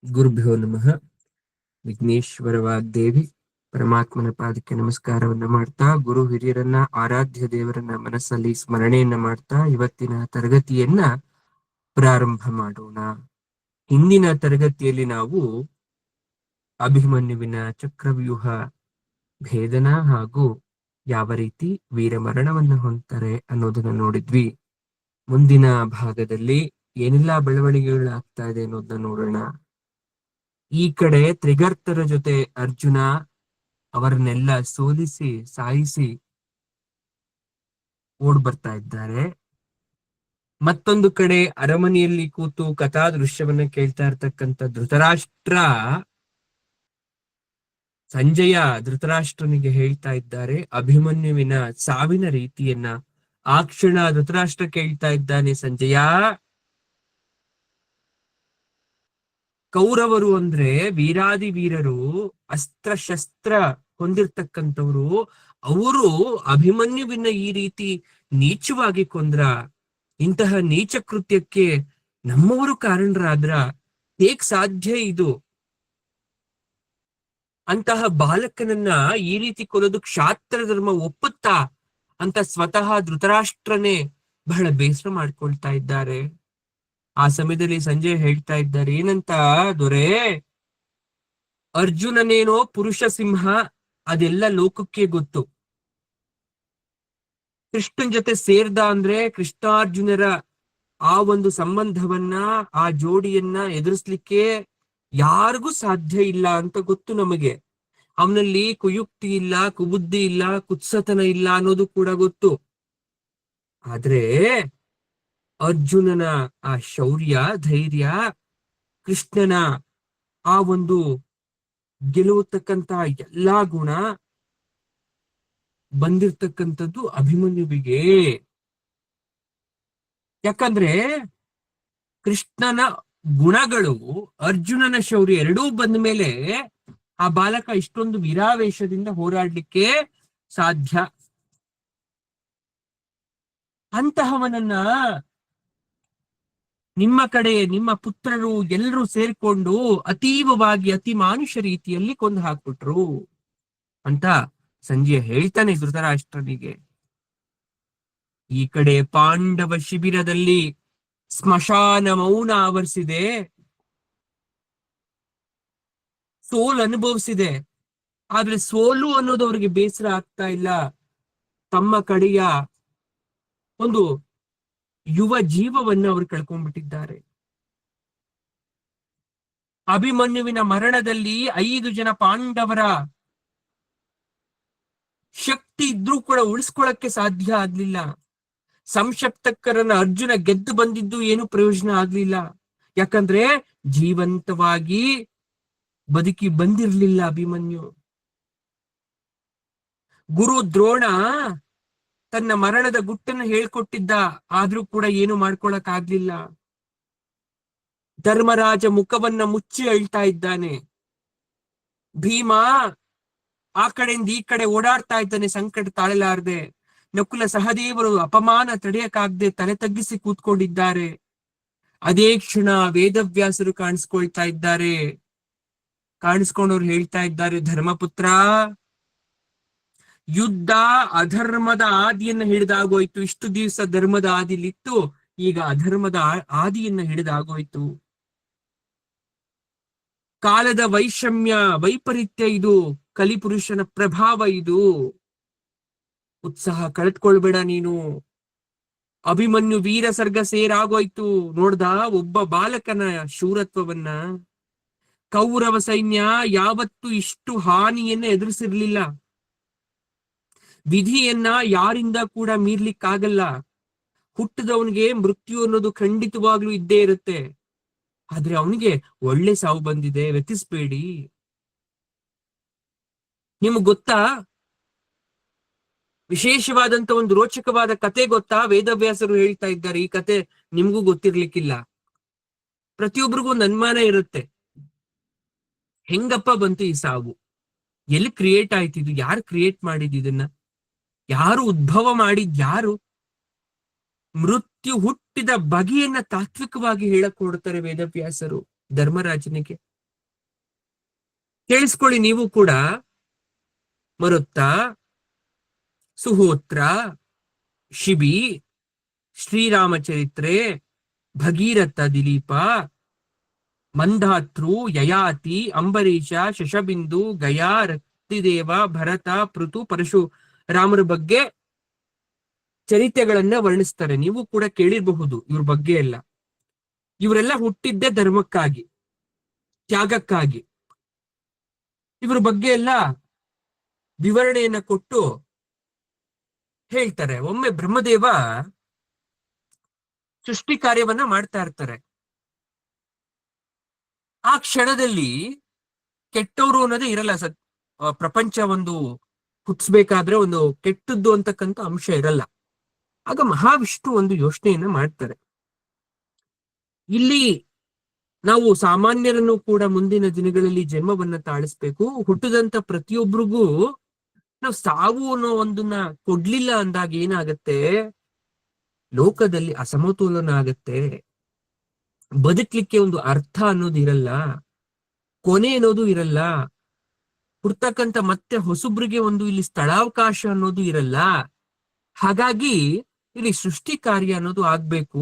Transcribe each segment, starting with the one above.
ಗುರುಭ್ಯೋ ನಮಃ. ವಿಘ್ನೇಶ್ವರ ವಾಗ್ದೇವಿ ಪರಮಾತ್ಮನ ಪಾದಕ್ಕೆ ನಮಸ್ಕಾರವನ್ನ ಮಾಡ್ತಾ, ಗುರು ಹಿರಿಯರನ್ನ, ಆರಾಧ್ಯ ದೇವರನ್ನ ಮನಸ್ಸಲ್ಲಿ ಸ್ಮರಣೆಯನ್ನ ಮಾಡ್ತಾ ಇವತ್ತಿನ ತರಗತಿಯನ್ನ ಪ್ರಾರಂಭ ಮಾಡೋಣ. ಹಿಂದಿನ ತರಗತಿಯಲ್ಲಿ ನಾವು ಅಭಿಮನ್ಯುವಿನ ಚಕ್ರವ್ಯೂಹ ಭೇದನ ಹಾಗೂ ಯಾವ ರೀತಿ ವೀರಮರಣವನ್ನ ಹೊಂದ್ತಾರೆ ಅನ್ನೋದನ್ನ ನೋಡಿದ್ವಿ. ಮುಂದಿನ ಭಾಗದಲ್ಲಿ ಏನೆಲ್ಲಾ ಬೆಳವಣಿಗೆಗಳಾಗ್ತಾ ಇದೆ ಅನ್ನೋದನ್ನ ನೋಡೋಣ. ಈ ಕಡೆ ತ್ರಿಗರ್ತರ ಜೊತೆ ಅರ್ಜುನ ಅವರನ್ನೆಲ್ಲ ಸೋಲಿಸಿ ಸಾಯಿಸಿ ಓಡ್ ಬರ್ತಾ ಇದ್ದಾರೆ. ಮತ್ತೊಂದು ಕಡೆ ಅರಮನೆಯಲ್ಲಿ ಕೂತು ಕಥಾ ದೃಶ್ಯವನ್ನ ಕೇಳ್ತಾ ಇರ್ತಕ್ಕಂಥ ಧೃತರಾಷ್ಟ್ರ, ಸಂಜಯ ಧೃತರಾಷ್ಟ್ರನಿಗೆ ಹೇಳ್ತಾ ಇದ್ದಾರೆ ಅಭಿಮನ್ಯುವಿನ ಸಾವಿನ ರೀತಿಯನ್ನ. ಆ ಕ್ಷಣ ಧೃತರಾಷ್ಟ್ರ ಕೇಳ್ತಾ ಇದ್ದಾನೆ, ಸಂಜಯ, ಕೌರವರು ಅಂದ್ರೆ ವೀರಾದಿ ವೀರರು, ಅಸ್ತ್ರ ಶಸ್ತ್ರ ಹೊಂದಿರ್ತಕ್ಕಂಥವ್ರು. ಅವರು ಅಭಿಮನ್ಯುವಿನ ಈ ರೀತಿ ನೀಚವಾಗಿ ಕೊಂದ್ರ? ಇಂತಹ ನೀಚ ಕೃತ್ಯಕ್ಕೆ ನಮ್ಮವರು ಕಾರಣರಾದ್ರ? ಹೇಗ್ ಸಾಧ್ಯ ಇದು? ಅಂತಹ ಬಾಲಕನನ್ನ ಈ ರೀತಿ ಕೊಲ್ಲೋದು ಕ್ಷಾತ್ರ ಧರ್ಮ ಒಪ್ಪುತ್ತಾ ಅಂತ ಸ್ವತಃ ಧೃತರಾಷ್ಟ್ರನೇ ಬಹಳ ಬೇಸರ ಮಾಡ್ಕೊಳ್ತಾ ಇದ್ದಾರೆ. ಆ ಸಮಯದಲ್ಲಿ ಸಂಜಯ್ ಹೇಳ್ತಾ ಇದ್ದಾರೆ, ಏನಂತ ದೊರೆ, ಅರ್ಜುನನೇನೋ ಪುರುಷ ಸಿಂಹ, ಅದೆಲ್ಲ ಲೋಕಕ್ಕೆ ಗೊತ್ತು. ಕೃಷ್ಣನ್ ಜೊತೆ ಸೇರ್ದ ಅಂದ್ರೆ ಕೃಷ್ಣಾರ್ಜುನರ ಆ ಒಂದು ಸಂಬಂಧವನ್ನ, ಆ ಜೋಡಿಯನ್ನ ಎದುರಿಸ್ಲಿಕ್ಕೆ ಯಾರಿಗೂ ಸಾಧ್ಯ ಇಲ್ಲ ಅಂತ ಗೊತ್ತು ನಮಗೆ. ಅವನಲ್ಲಿ ಕುಯುಕ್ತಿ ಇಲ್ಲ, ಕುಬುದ್ಧಿ ಇಲ್ಲ, ಕುತ್ಸತನ ಇಲ್ಲ ಅನ್ನೋದು ಕೂಡ ಗೊತ್ತು. ಆದ್ರೆ ಅರ್ಜುನನ ಆ ಶೌರ್ಯ, ಧೈರ್ಯ, ಕೃಷ್ಣನ ಆ ಒಂದು ಗೆಲ್ಲುವತಕ್ಕಂತ ಎಲ್ಲಾ ಗುಣ ಬಂದಿರ್ತಕ್ಕಂಥದ್ದು ಅಭಿಮನ್ಯುವಿಗೆ. ಯಾಕಂದ್ರೆ ಕೃಷ್ಣನ ಗುಣಗಳು, ಅರ್ಜುನನ ಶೌರ್ಯ ಎರಡೂ ಬಂದ ಮೇಲೆ ಆ ಬಾಲಕ ಇಷ್ಟೊಂದು ವೀರಾವೇಶದಿಂದ ಹೋರಾಡ್ಲಿಕ್ಕೆ ಸಾಧ್ಯ. ಅಂತಹವನನ್ನ ನಿಮ್ಮ ಕಡೆ ನಿಮ್ಮ ಪುತ್ರರು ಎಲ್ಲರೂ ಸೇರ್ಕೊಂಡು ಅತೀವವಾಗಿ ಅತಿ ಮಾನುಷ ರೀತಿಯಲ್ಲಿ ಕೊಂದು ಹಾಕ್ಬಿಟ್ರು ಅಂತ ಸಂಜಯ್ ಹೇಳ್ತಾನೆ ಧೃತರಾಷ್ಟ್ರನಿಗೆ. ಈ ಕಡೆ ಪಾಂಡವ ಶಿಬಿರದಲ್ಲಿ ಸ್ಮಶಾನ ಮೌನ ಆವರಿಸಿದೆ, ಸೋಲು ಅನುಭವಿಸಿದೆ. ಆದ್ರೆ ಸೋಲು ಅನ್ನೋದು ಅವ್ರಿಗೆ ಬೇಸರ ಆಗ್ತಾ ಇಲ್ಲ. ತಮ್ಮ ಕಡೆಯ ಒಂದು ಯುವ ಜೀವವನ್ನು ಅವರು ಕಳ್ಕೊಂಡ್ಬಿಟ್ಟಿದ್ದಾರೆ. ಅಭಿಮನ್ಯುವಿನ ಮರಣದಲ್ಲಿ 5 ಜನ ಪಾಂಡವರ ಶಕ್ತಿ ಇದ್ರೂ ಕೂಡ ಉಳಿಸ್ಕೊಳಕ್ಕೆ ಸಾಧ್ಯ ಆಗ್ಲಿಲ್ಲ. ಸಂಶಪ್ತಕರನ್ನ ಅರ್ಜುನ ಗೆದ್ದು ಬಂದಿದ್ದು ಏನು ಪ್ರಯೋಜನ ಆಗ್ಲಿಲ್ಲ. ಯಾಕಂದ್ರೆ ಜೀವಂತವಾಗಿ ಬದುಕಿ ಬಂದಿರ್ಲಿಲ್ಲ ಅಭಿಮನ್ಯು. ಗುರು ದ್ರೋಣ ತನ್ನ ಮರಣದ ಗುಟ್ಟನ್ನು ಹೇಳ್ಕೊಟ್ಟಿದ್ದ, ಆದ್ರೂ ಕೂಡ ಏನು ಮಾಡ್ಕೊಳಕ್ ಆಗ್ಲಿಲ್ಲ. ಧರ್ಮರಾಜ ಮುಖವನ್ನ ಮುಚ್ಚಿ ಅಳ್ತಾ ಇದ್ದಾನೆ. ಭೀಮ ಆ ಕಡೆಯಿಂದ ಈ ಕಡೆ ಓಡಾಡ್ತಾ ಇದ್ದಾನೆ, ಸಂಕಟ ತಾಳಲಾರದೆ. ನಕುಲ ಸಹದೇವರು ಅಪಮಾನ ತಡೆಯಕ್ಕಾಗದೆ ತಲೆ ತಗ್ಗಿಸಿ ಕೂತ್ಕೊಂಡಿದ್ದಾರೆ. ಅದೇ ಕ್ಷಣ ವೇದವ್ಯಾಸರು ಕಾಣಿಸ್ಕೊಳ್ತಾ ಇದ್ದಾರೆ. ಕಾಣಿಸ್ಕೊಂಡವ್ರು ಹೇಳ್ತಾ ಇದ್ದಾರೆ, ಧರ್ಮಪುತ್ರ, ಯುದ್ಧ ಅಧರ್ಮದ ಆದಿಯನ್ನ ಹಿಡಿದಾಗೋಯ್ತು. ಇಷ್ಟು ದಿವಸ ಧರ್ಮದ ಆದಿಲಿತ್ತು, ಈಗ ಅಧರ್ಮದ ಆದಿಯನ್ನ ಹಿಡಿದಾಗೋಯ್ತು. ಕಾಲದ ವೈಷಮ್ಯ, ವೈಪರೀತ್ಯ ಇದು, ಕಲಿಪುರುಷನ ಪ್ರಭಾವ ಇದು. ಉತ್ಸಾಹ ಕಳೆದುಕೊಳ್ಬೇಡ ನೀನು. ಅಭಿಮನ್ಯು ವೀರ ಸರ್ಗ ಸೇರಾಗೋಯ್ತು. ನೋಡ್ದ ಒಬ್ಬ ಬಾಲಕನ ಶೂರತ್ವವನ್ನ. ಕೌರವ ಸೈನ್ಯ ಯಾವತ್ತೂ ಇಷ್ಟು ಹಾನಿಯನ್ನ ಎದುರಿಸಿರ್ಲಿಲ್ಲ. ವಿಧಿಯನ್ನ ಯಾರಿಂದ ಕೂಡ ಮೀರ್ಲಿಕ್ಕಾಗಲ್ಲ. ಹುಟ್ಟಿದವನಿಗೆ ಮೃತ್ಯು ಅನ್ನೋದು ಖಂಡಿತವಾಗ್ಲೂ ಇದ್ದೇ ಇರುತ್ತೆ. ಆದ್ರೆ ಅವನಿಗೆ ಒಳ್ಳೆ ಸಾವು ಬಂದಿದೆ, ವ್ಯತಿಸ್ಬೇಡಿ. ನಿಮ್ಗೆ ಗೊತ್ತಾ, ವಿಶೇಷವಾದಂತ ಒಂದು ರೋಚಕವಾದ ಕತೆ ಗೊತ್ತಾ? ವೇದವ್ಯಾಸರು ಹೇಳ್ತಾ ಇದ್ದಾರೆ, ಈ ಕತೆ ನಿಮ್ಗೂ ಗೊತ್ತಿರ್ಲಿಕ್ಕಿಲ್ಲ. ಪ್ರತಿಯೊಬ್ಬರಿಗೂ ಒಂದು ಅನುಮಾನ ಇರುತ್ತೆ, ಹೆಂಗಪ್ಪ ಬಂತು ಈ ಸಾವು? ಎಲ್ಲಿ ಕ್ರಿಯೇಟ್ ಆಯ್ತಿದ್ದು? ಯಾರು ಕ್ರಿಯೇಟ್ ಮಾಡಿದ್ ಇದನ್ನ? ಯಾರು ಉದ್ಭವ ಮಾಡಿದ್? ಯಾರು? ಮೃತ್ಯು ಹುಟ್ಟಿದ ಬಗೆಯನ್ನ ತಾತ್ವಿಕವಾಗಿ ಹೇಳಕ್ ಹೊಡ್ತಾರೆ ವೇದವ್ಯಾಸರು ಧರ್ಮರಾಜನಿಗೆ. ಕೇಳಿಸ್ಕೊಳ್ಳಿ ನೀವು ಕೂಡ. ಮರುತ್ತ, ಸುಹೋತ್ರ, ಶಿಬಿ, ಶ್ರೀರಾಮಚರಿತ್ರೆ, ಭಗೀರಥ ದಿಲೀಪ, ಮಂಧಾತೃ, ಯಯಾತಿ, ಅಂಬರೀಷ, ಶಶಬಿಂದು, ಗಯಾ, ರಕ್ತಿದೇವ, ಭರತ, ಪೃಥು, ಪರಶುರಾಮರ ಬಗ್ಗೆ ಚರಿತ್ರೆಗಳನ್ನ ವರ್ಣಿಸ್ತಾರೆ. ನೀವು ಕೂಡ ಕೇಳಿರಬಹುದು ಇವ್ರ ಬಗ್ಗೆ ಎಲ್ಲ. ಇವರೆಲ್ಲ ಹುಟ್ಟಿದ್ದೇ ಧರ್ಮಕ್ಕಾಗಿ, ತ್ಯಾಗಕ್ಕಾಗಿ. ಇವ್ರ ಬಗ್ಗೆ ಎಲ್ಲ ವಿವರಣೆಯನ್ನ ಕೊಟ್ಟು ಹೇಳ್ತಾರೆ. ಒಮ್ಮೆ ಬ್ರಹ್ಮದೇವ ಸೃಷ್ಟಿ ಕಾರ್ಯವನ್ನ ಮಾಡ್ತಾ ಇರ್ತಾರೆ. ಆ ಕ್ಷಣದಲ್ಲಿ ಕೆಟ್ಟವರು ಅನ್ನೋದೇ ಇರಲ್ಲ. ಪ್ರಪಂಚ ಒಂದು ಹುಟ್ಟಿಸ್ಬೇಕಾದ್ರೆ ಒಂದು ಕೆಟ್ಟದ್ದು ಅಂತಕ್ಕಂಥ ಅಂಶ ಇರಲ್ಲ. ಆಗ ಮಹಾವಿಷ್ಣು ಒಂದು ಯೋಚನೆಯನ್ನ ಮಾಡ್ತಾರೆ. ಇಲ್ಲಿ ನಾವು ಸಾಮಾನ್ಯರನ್ನು ಕೂಡ ಮುಂದಿನ ದಿನಗಳಲ್ಲಿ ಜನ್ಮವನ್ನ ತಾಳಿಸ್ಬೇಕು. ಹುಟ್ಟಿದಂತ ಪ್ರತಿಯೊಬ್ಬರಿಗೂ ನಾವು ಸಾವು ಅನ್ನೋ ಒಂದನ್ನ ಕೊಡ್ಲಿಲ್ಲ ಅಂದಾಗ ಏನಾಗತ್ತೆ, ಲೋಕದಲ್ಲಿ ಅಸಮತೋಲನ ಆಗತ್ತೆ. ಬದುಕ್ಲಿಕ್ಕೆ ಒಂದು ಅರ್ಥ ಅನ್ನೋದು ಇರಲ್ಲ, ಕೊನೆ ಅನ್ನೋದು ಇರಲ್ಲ. ಹುಡ್ತಕ್ಕಂತ ಮತ್ತೆ ಹೊಸಬ್ರಿಗೆ ಒಂದು ಇಲ್ಲಿ ಸ್ಥಳಾವಕಾಶ ಅನ್ನೋದು ಇರಲ್ಲ. ಹಾಗಾಗಿ ಇಲ್ಲಿ ಸೃಷ್ಟಿ ಕಾರ್ಯ ಅನ್ನೋದು ಆಗ್ಬೇಕು.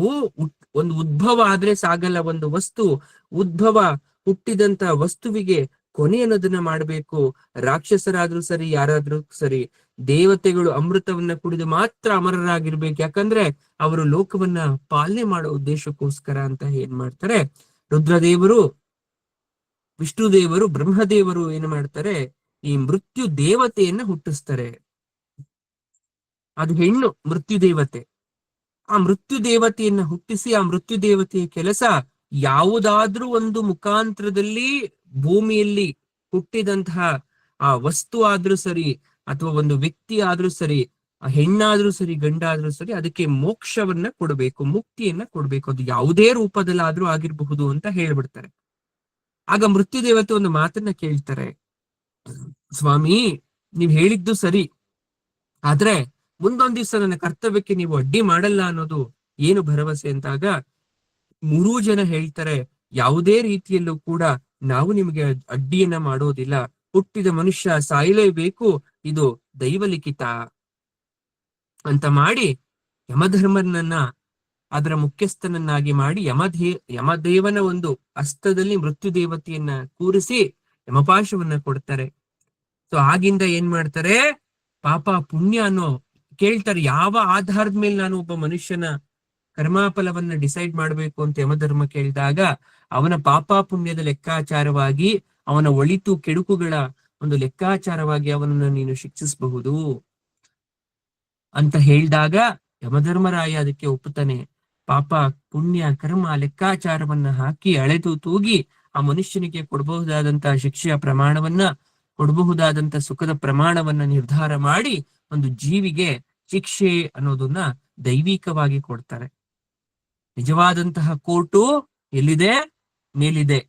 ಒಂದು ಉದ್ಭವ ಆದ್ರೆ ಸಾಗಲ್ಲ. ಒಂದು ವಸ್ತು ಉದ್ಭವ ಹುಟ್ಟಿದಂತ ವಸ್ತುವಿಗೆ ಕೊನೆ ಅನ್ನೋದನ್ನ ಮಾಡ್ಬೇಕು. ರಾಕ್ಷಸರಾದ್ರೂ ಸರಿ, ಯಾರಾದ್ರೂ ಸರಿ, ದೇವತೆಗಳು ಅಮೃತವನ್ನ ಕುಡಿದು ಮಾತ್ರ ಅಮರರಾಗಿರ್ಬೇಕು. ಯಾಕಂದ್ರೆ ಅವರು ಲೋಕವನ್ನ ಪಾಲನೆ ಮಾಡೋ ಉದ್ದೇಶಕ್ಕೋಸ್ಕರ ಅಂತ ಏನ್ ಮಾಡ್ತಾರೆ, ರುದ್ರದೇವರು, ವಿಷ್ಣುದೇವರು, ಬ್ರಹ್ಮದೇವರು ಏನ್ ಮಾಡ್ತಾರೆ, ಈ ಮೃತ್ಯು ದೇವತೆಯನ್ನ ಹುಟ್ಟಿಸ್ತಾರೆ. ಅದು ಹೆಣ್ಣು ಮೃತ್ಯು ದೇವತೆ. ಆ ಮೃತ್ಯು ದೇವತೆಯನ್ನ ಹುಟ್ಟಿಸಿ, ಆ ಮೃತ್ಯು ದೇವತೆಯ ಕೆಲಸ ಯಾವುದಾದ್ರೂ ಒಂದು ಮುಖಾಂತರದಲ್ಲಿ ಭೂಮಿಯಲ್ಲಿ ಹುಟ್ಟಿದಂತಹ ಆ ವಸ್ತು ಆದ್ರೂ ಸರಿ, ಅಥವಾ ಒಂದು ವ್ಯಕ್ತಿ ಆದ್ರೂ ಸರಿ, ಹೆಣ್ಣಾದ್ರೂ ಸರಿ, ಗಂಡಾದ್ರೂ ಸರಿ, ಅದಕ್ಕೆ ಮೋಕ್ಷವನ್ನ ಕೊಡಬೇಕು, ಮುಕ್ತಿಯನ್ನ ಕೊಡ್ಬೇಕು. ಅದು ಯಾವುದೇ ರೂಪದಲ್ಲಾದ್ರೂ ಆಗಿರಬಹುದು ಅಂತ ಹೇಳ್ಬಿಡ್ತಾರೆ. ಆಗ ಮೃತ್ಯು ದೇವತೆ ಒಂದು ಮಾತನ್ನ ಕೇಳ್ತಾರೆ, ಸ್ವಾಮಿ ನೀವ್ ಹೇಳಿದ್ದು ಸರಿ, ಆದ್ರೆ ಮುಂದೊಂದ್ ದಿವ್ಸ ನನ್ನ ಕರ್ತವ್ಯಕ್ಕೆ ನೀವು ಅಡ್ಡಿ ಮಾಡಲ್ಲ ಅನ್ನೋದು ಏನು ಭರವಸೆ ಅಂತಾಗ ಮೂರೂ ಜನ ಹೇಳ್ತಾರೆ, ಯಾವುದೇ ರೀತಿಯಲ್ಲೂ ಕೂಡ ನಾವು ನಿಮಗೆ ಅಡ್ಡಿಯನ್ನ ಮಾಡೋದಿಲ್ಲ. ಹುಟ್ಟಿದ ಮನುಷ್ಯ ಸಾಯಲೇಬೇಕು, ಇದು ದೈವಲಿಖಿತ ಅಂತ ಮಾಡಿ ಯಮಧರ್ಮನನ್ನ ಅದರ ಮುಖ್ಯಸ್ಥನನ್ನಾಗಿ ಮಾಡಿ ಯಮದೇವನ ಒಂದು ಹಸ್ತದಲ್ಲಿ ಮೃತ್ಯು ದೇವತೆಯನ್ನ ಕೂರಿಸಿ ಯಮಪಾಶವನ್ನ ಕೊಡ್ತಾರೆ. ಸೊ ಆಗಿಂದ ಏನ್ ಮಾಡ್ತಾರೆ, ಪಾಪ ಪುಣ್ಯ ಅನ್ನೋ ಕೇಳ್ತಾರೆ. ಯಾವ ಆಧಾರದ ಮೇಲೆ ನಾನು ಒಬ್ಬ ಮನುಷ್ಯನ ಕರ್ಮಾಫಲವನ್ನ ಡಿಸೈಡ್ ಮಾಡ್ಬೇಕು ಅಂತ ಯಮಧರ್ಮ ಕೇಳಿದಾಗ, ಅವನ ಪಾಪ ಪುಣ್ಯದ ಲೆಕ್ಕಾಚಾರವಾಗಿ, ಅವನ ಒಳಿತು ಕೆಡುಕುಗಳ ಒಂದು ಲೆಕ್ಕಾಚಾರವಾಗಿ ಅವನನ್ನು ನೀನು ಶಿಕ್ಷಿಸಬಹುದು ಅಂತ ಹೇಳಿದಾಗ ಯಮಧರ್ಮರಾಯ ಅದಕ್ಕೆ ಒಪ್ಪುತ್ತಾನೆ. ಪಾಪ ಪುಣ್ಯ ಕರ್ಮ ಲೆಕ್ಕಾಚಾರವನ್ನ ಹಾಕಿ ಅಳೆದು ತೂಗಿ ಆ ಮನುಷ್ಯನಿಗೆ ಕೊಡಬಹುದಾದಂತಹ ಶಿಕ್ಷೆಯ ಪ್ರಮಾಣವನ್ನ, ಕೊಡಬಹುದಾದಂತ ಸುಖದ ಪ್ರಮಾಣವನ್ನ ನಿರ್ಧಾರ ಮಾಡಿ ಒಂದು ಜೀವಿಗೆ ಶಿಕ್ಷೆ ಅನ್ನೋದನ್ನ ದೈವಿಕವಾಗಿ ಕೊಡ್ತಾರೆ. ನಿಜವಾದಂತಹ ಕೋರ್ಟು ಎಲ್ಲಿದೆ, ಮೇಲಿದೆ.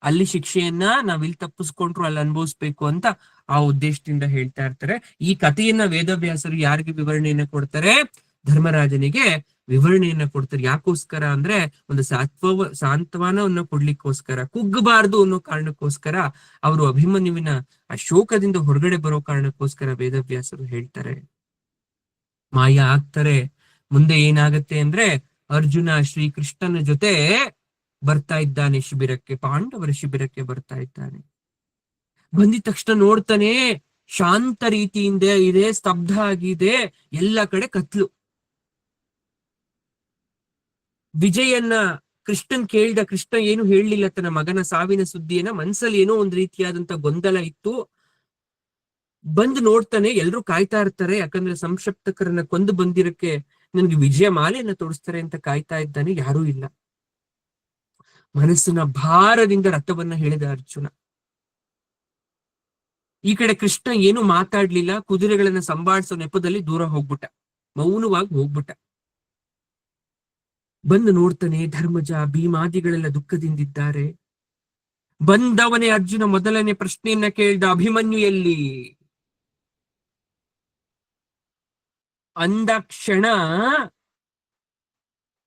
ಅಲ್ಲಿ ಶಿಕ್ಷೆಯನ್ನ ನಾವಿಲ್ಲಿ ತಪ್ಪಿಸ್ಕೊಂಡ್ರು ಅಲ್ಲಿ ಅನುಭವಿಸ್ಬೇಕು ಅಂತ ಆ ಉದ್ದೇಶದಿಂದ ಹೇಳ್ತಾ ಇರ್ತಾರೆ. ಈ ಕಥೆಯನ್ನ ವೇದವ್ಯಾಸರು ಯಾರಿಗೆ ವಿವರಣೆಯನ್ನ ಕೊಡ್ತಾರೆ, ಧರ್ಮರಾಜನಿಗೆ ವಿವರಣೆಯನ್ನ ಕೊಡ್ತಾರೆ. ಯಾಕೋಸ್ಕರ ಅಂದ್ರೆ ಒಂದು ಸಾಂತ್ವನವನ್ನು ಕೊಡ್ಲಿಕ್ಕೋಸ್ಕರ, ಕುಗ್ಗಬಾರ್ದು ಅನ್ನೋ ಕಾರಣಕ್ಕೋಸ್ಕರ, ಅವರು ಅಭಿಮನ್ಯುವಿನ ಆ ಶೋಕದಿಂದ ಹೊರಗಡೆ ಬರೋ ಕಾರಣಕ್ಕೋಸ್ಕರ ವೇದವ್ಯಾಸರು ಹೇಳ್ತಾರೆ. ಮಾಯ ಆಗ್ತಾರೆ. ಮುಂದೆ ಏನಾಗತ್ತೆ ಅಂದ್ರೆ, ಅರ್ಜುನ ಶ್ರೀಕೃಷ್ಣನ ಜೊತೆ ಬರ್ತಾ ಇದ್ದಾನೆ ಶಿಬಿರಕ್ಕೆ, ಪಾಂಡವರ ಶಿಬಿರಕ್ಕೆ ಬರ್ತಾ ಇದ್ದಾನೆ. ಬಂದಿದ ತಕ್ಷಣ ನೋಡ್ತಾನೆ, ಶಾಂತ ರೀತಿಯಿಂದ ಇದೆ, ಸ್ತಬ್ಧ ಆಗಿದೆ, ಎಲ್ಲ ಕಡೆ ಕತ್ಲು. ವಿಜಯನ್ನ ಕೃಷ್ಣನ್ ಕೇಳ್ದ, ಕೃಷ್ಣ ಏನು ಹೇಳಲಿಲ್ಲ ತನ್ನ ಮಗನ ಸಾವಿನ ಸುದ್ದಿಯನ್ನ. ಮನ್ಸಲ್ಲಿ ಏನೋ ಒಂದ್ ರೀತಿಯಾದಂತ ಗೊಂದಲ ಇತ್ತು. ಬಂದು ನೋಡ್ತಾನೆ, ಎಲ್ರು ಕಾಯ್ತಾ ಇರ್ತಾರೆ, ಯಾಕಂದ್ರೆ ಸಂಶಪ್ತಕರನ್ನ ಕೊಂದು ಬಂದಿರಕ್ಕೆ ನನ್ಗೆ ವಿಜಯ ಮಾಲೆಯನ್ನ ತೋರಿಸ್ತಾರೆ ಅಂತ ಕಾಯ್ತಾ ಇದ್ದಾನೆ. ಯಾರೂ ಇಲ್ಲ. ಮನಸ್ಸಿನ ಭಾರದಿಂದ ರಥವನ್ನ ಹೇಳಿದ ಅರ್ಜುನ. ಈ ಕಡೆ ಕೃಷ್ಣ ಏನು ಮಾತಾಡ್ಲಿಲ್ಲ, ಕುದುರೆಗಳನ್ನ ಸಂಭಾಳಿಸೋ ನೆಪದಲ್ಲಿ ದೂರ ಹೋಗ್ಬಿಟ್ಟ, ಮೌನವಾಗಿ ಹೋಗ್ಬಿಟ್ಟ. ಬಂದು ನೋಡ್ತಾನೆ, ಧರ್ಮಜ ಭೀಮಾದಿಗಳೆಲ್ಲ ದುಃಖದಿಂದಿದ್ದಾರೆ. ಬಂದವನೇ ಅರ್ಜುನ ಮೊದಲನೇ ಪ್ರಶ್ನೆಯನ್ನ ಕೇಳ್ದ, ಅಭಿಮನ್ಯು ಎಲ್ಲಿ? ಅಂದ ಕ್ಷಣ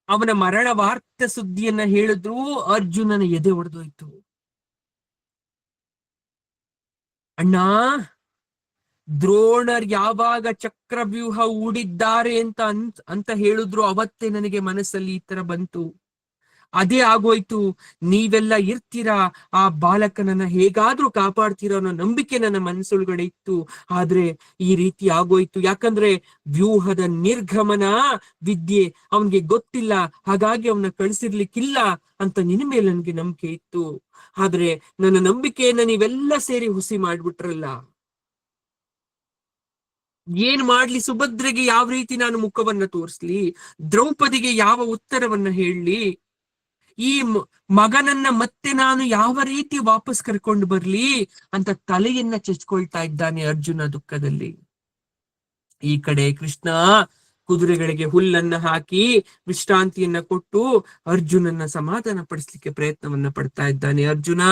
ಅವನ ಮರಣ ವಾರ್ತೆ ಸುದ್ದಿಯನ್ನ ಹೇಳಿದ್ರು ಅರ್ಜುನನ ಎದೆ ಒಡೆದೋಯ್ತು. ಅಣ್ಣ, ದ್ರೋಣರ್ ಯಾವಾಗ ಚಕ್ರವ್ಯೂಹ ಹೂಡಿದ್ದಾರೆ ಅಂತ ಹೇಳಿದ್ರು ಅವತ್ತೇ ನನಗೆ ಮನಸ್ಸಲ್ಲಿ ಈ ತರ ಬಂತು. ಅದೇ ಆಗೋಯ್ತು. ನೀವೆಲ್ಲ ಇರ್ತೀರಾ, ಆ ಬಾಲಕನನ್ನ ಹೇಗಾದ್ರೂ ಕಾಪಾಡ್ತೀರಾ ಅನ್ನೋ ನಂಬಿಕೆ ನನ್ನ ಮನಸ್ಸೊಳಗಡೆ ಇತ್ತು. ಆದ್ರೆ ಈ ರೀತಿ ಆಗೋಯ್ತು. ಯಾಕಂದ್ರೆ ವ್ಯೂಹದ ನಿರ್ಗಮನ ವಿದ್ಯೆ ಅವನ್ಗೆ ಗೊತ್ತಿಲ್ಲ, ಹಾಗಾಗಿ ಅವನ್ನ ಕಳಿಸಿರ್ಲಿಕ್ಕಿಲ್ಲ ಅಂತ ನಿನ್ನ ಮೇಲೆ ನನ್ಗೆ ನಂಬಿಕೆ ಇತ್ತು. ಆದ್ರೆ ನನ್ನ ನಂಬಿಕೆಯನ್ನ ನೀವೆಲ್ಲ ಸೇರಿ ಹುಸಿ ಮಾಡ್ಬಿಟ್ರಲ್ಲ. ಏನ್ ಮಾಡ್ಲಿ? ಸುಭದ್ರೆಗೆ ಯಾವ ರೀತಿ ನಾನು ಮುಖವನ್ನ ತೋರಿಸ್ಲಿ? ದ್ರೌಪದಿಗೆ ಯಾವ ಉತ್ತರವನ್ನ ಹೇಳಲಿ? ಈ ಮಗನನ್ನ ಮತ್ತೆ ನಾನು ಯಾವ ರೀತಿ ವಾಪಸ್ ಕರ್ಕೊಂಡು ಬರ್ಲಿ ಅಂತ ತಲೆಯನ್ನ ಚಚ್ಕೊಳ್ತಾ ಇದ್ದಾನೆ ಅರ್ಜುನ ದುಃಖದಲ್ಲಿ. ಈ ಕಡೆ ಕೃಷ್ಣ ಕುದುರೆಗಳಿಗೆ ಹುಲ್ಲನ್ನ ಹಾಕಿ ವಿಶ್ರಾಂತಿಯನ್ನ ಕೊಟ್ಟು ಅರ್ಜುನನ್ನ ಸಮಾಧಾನ ಪಡಿಸ್ಲಿಕ್ಕೆ ಪ್ರಯತ್ನವನ್ನ ಪಡ್ತಾ ಇದ್ದಾನೆ. ಅರ್ಜುನ,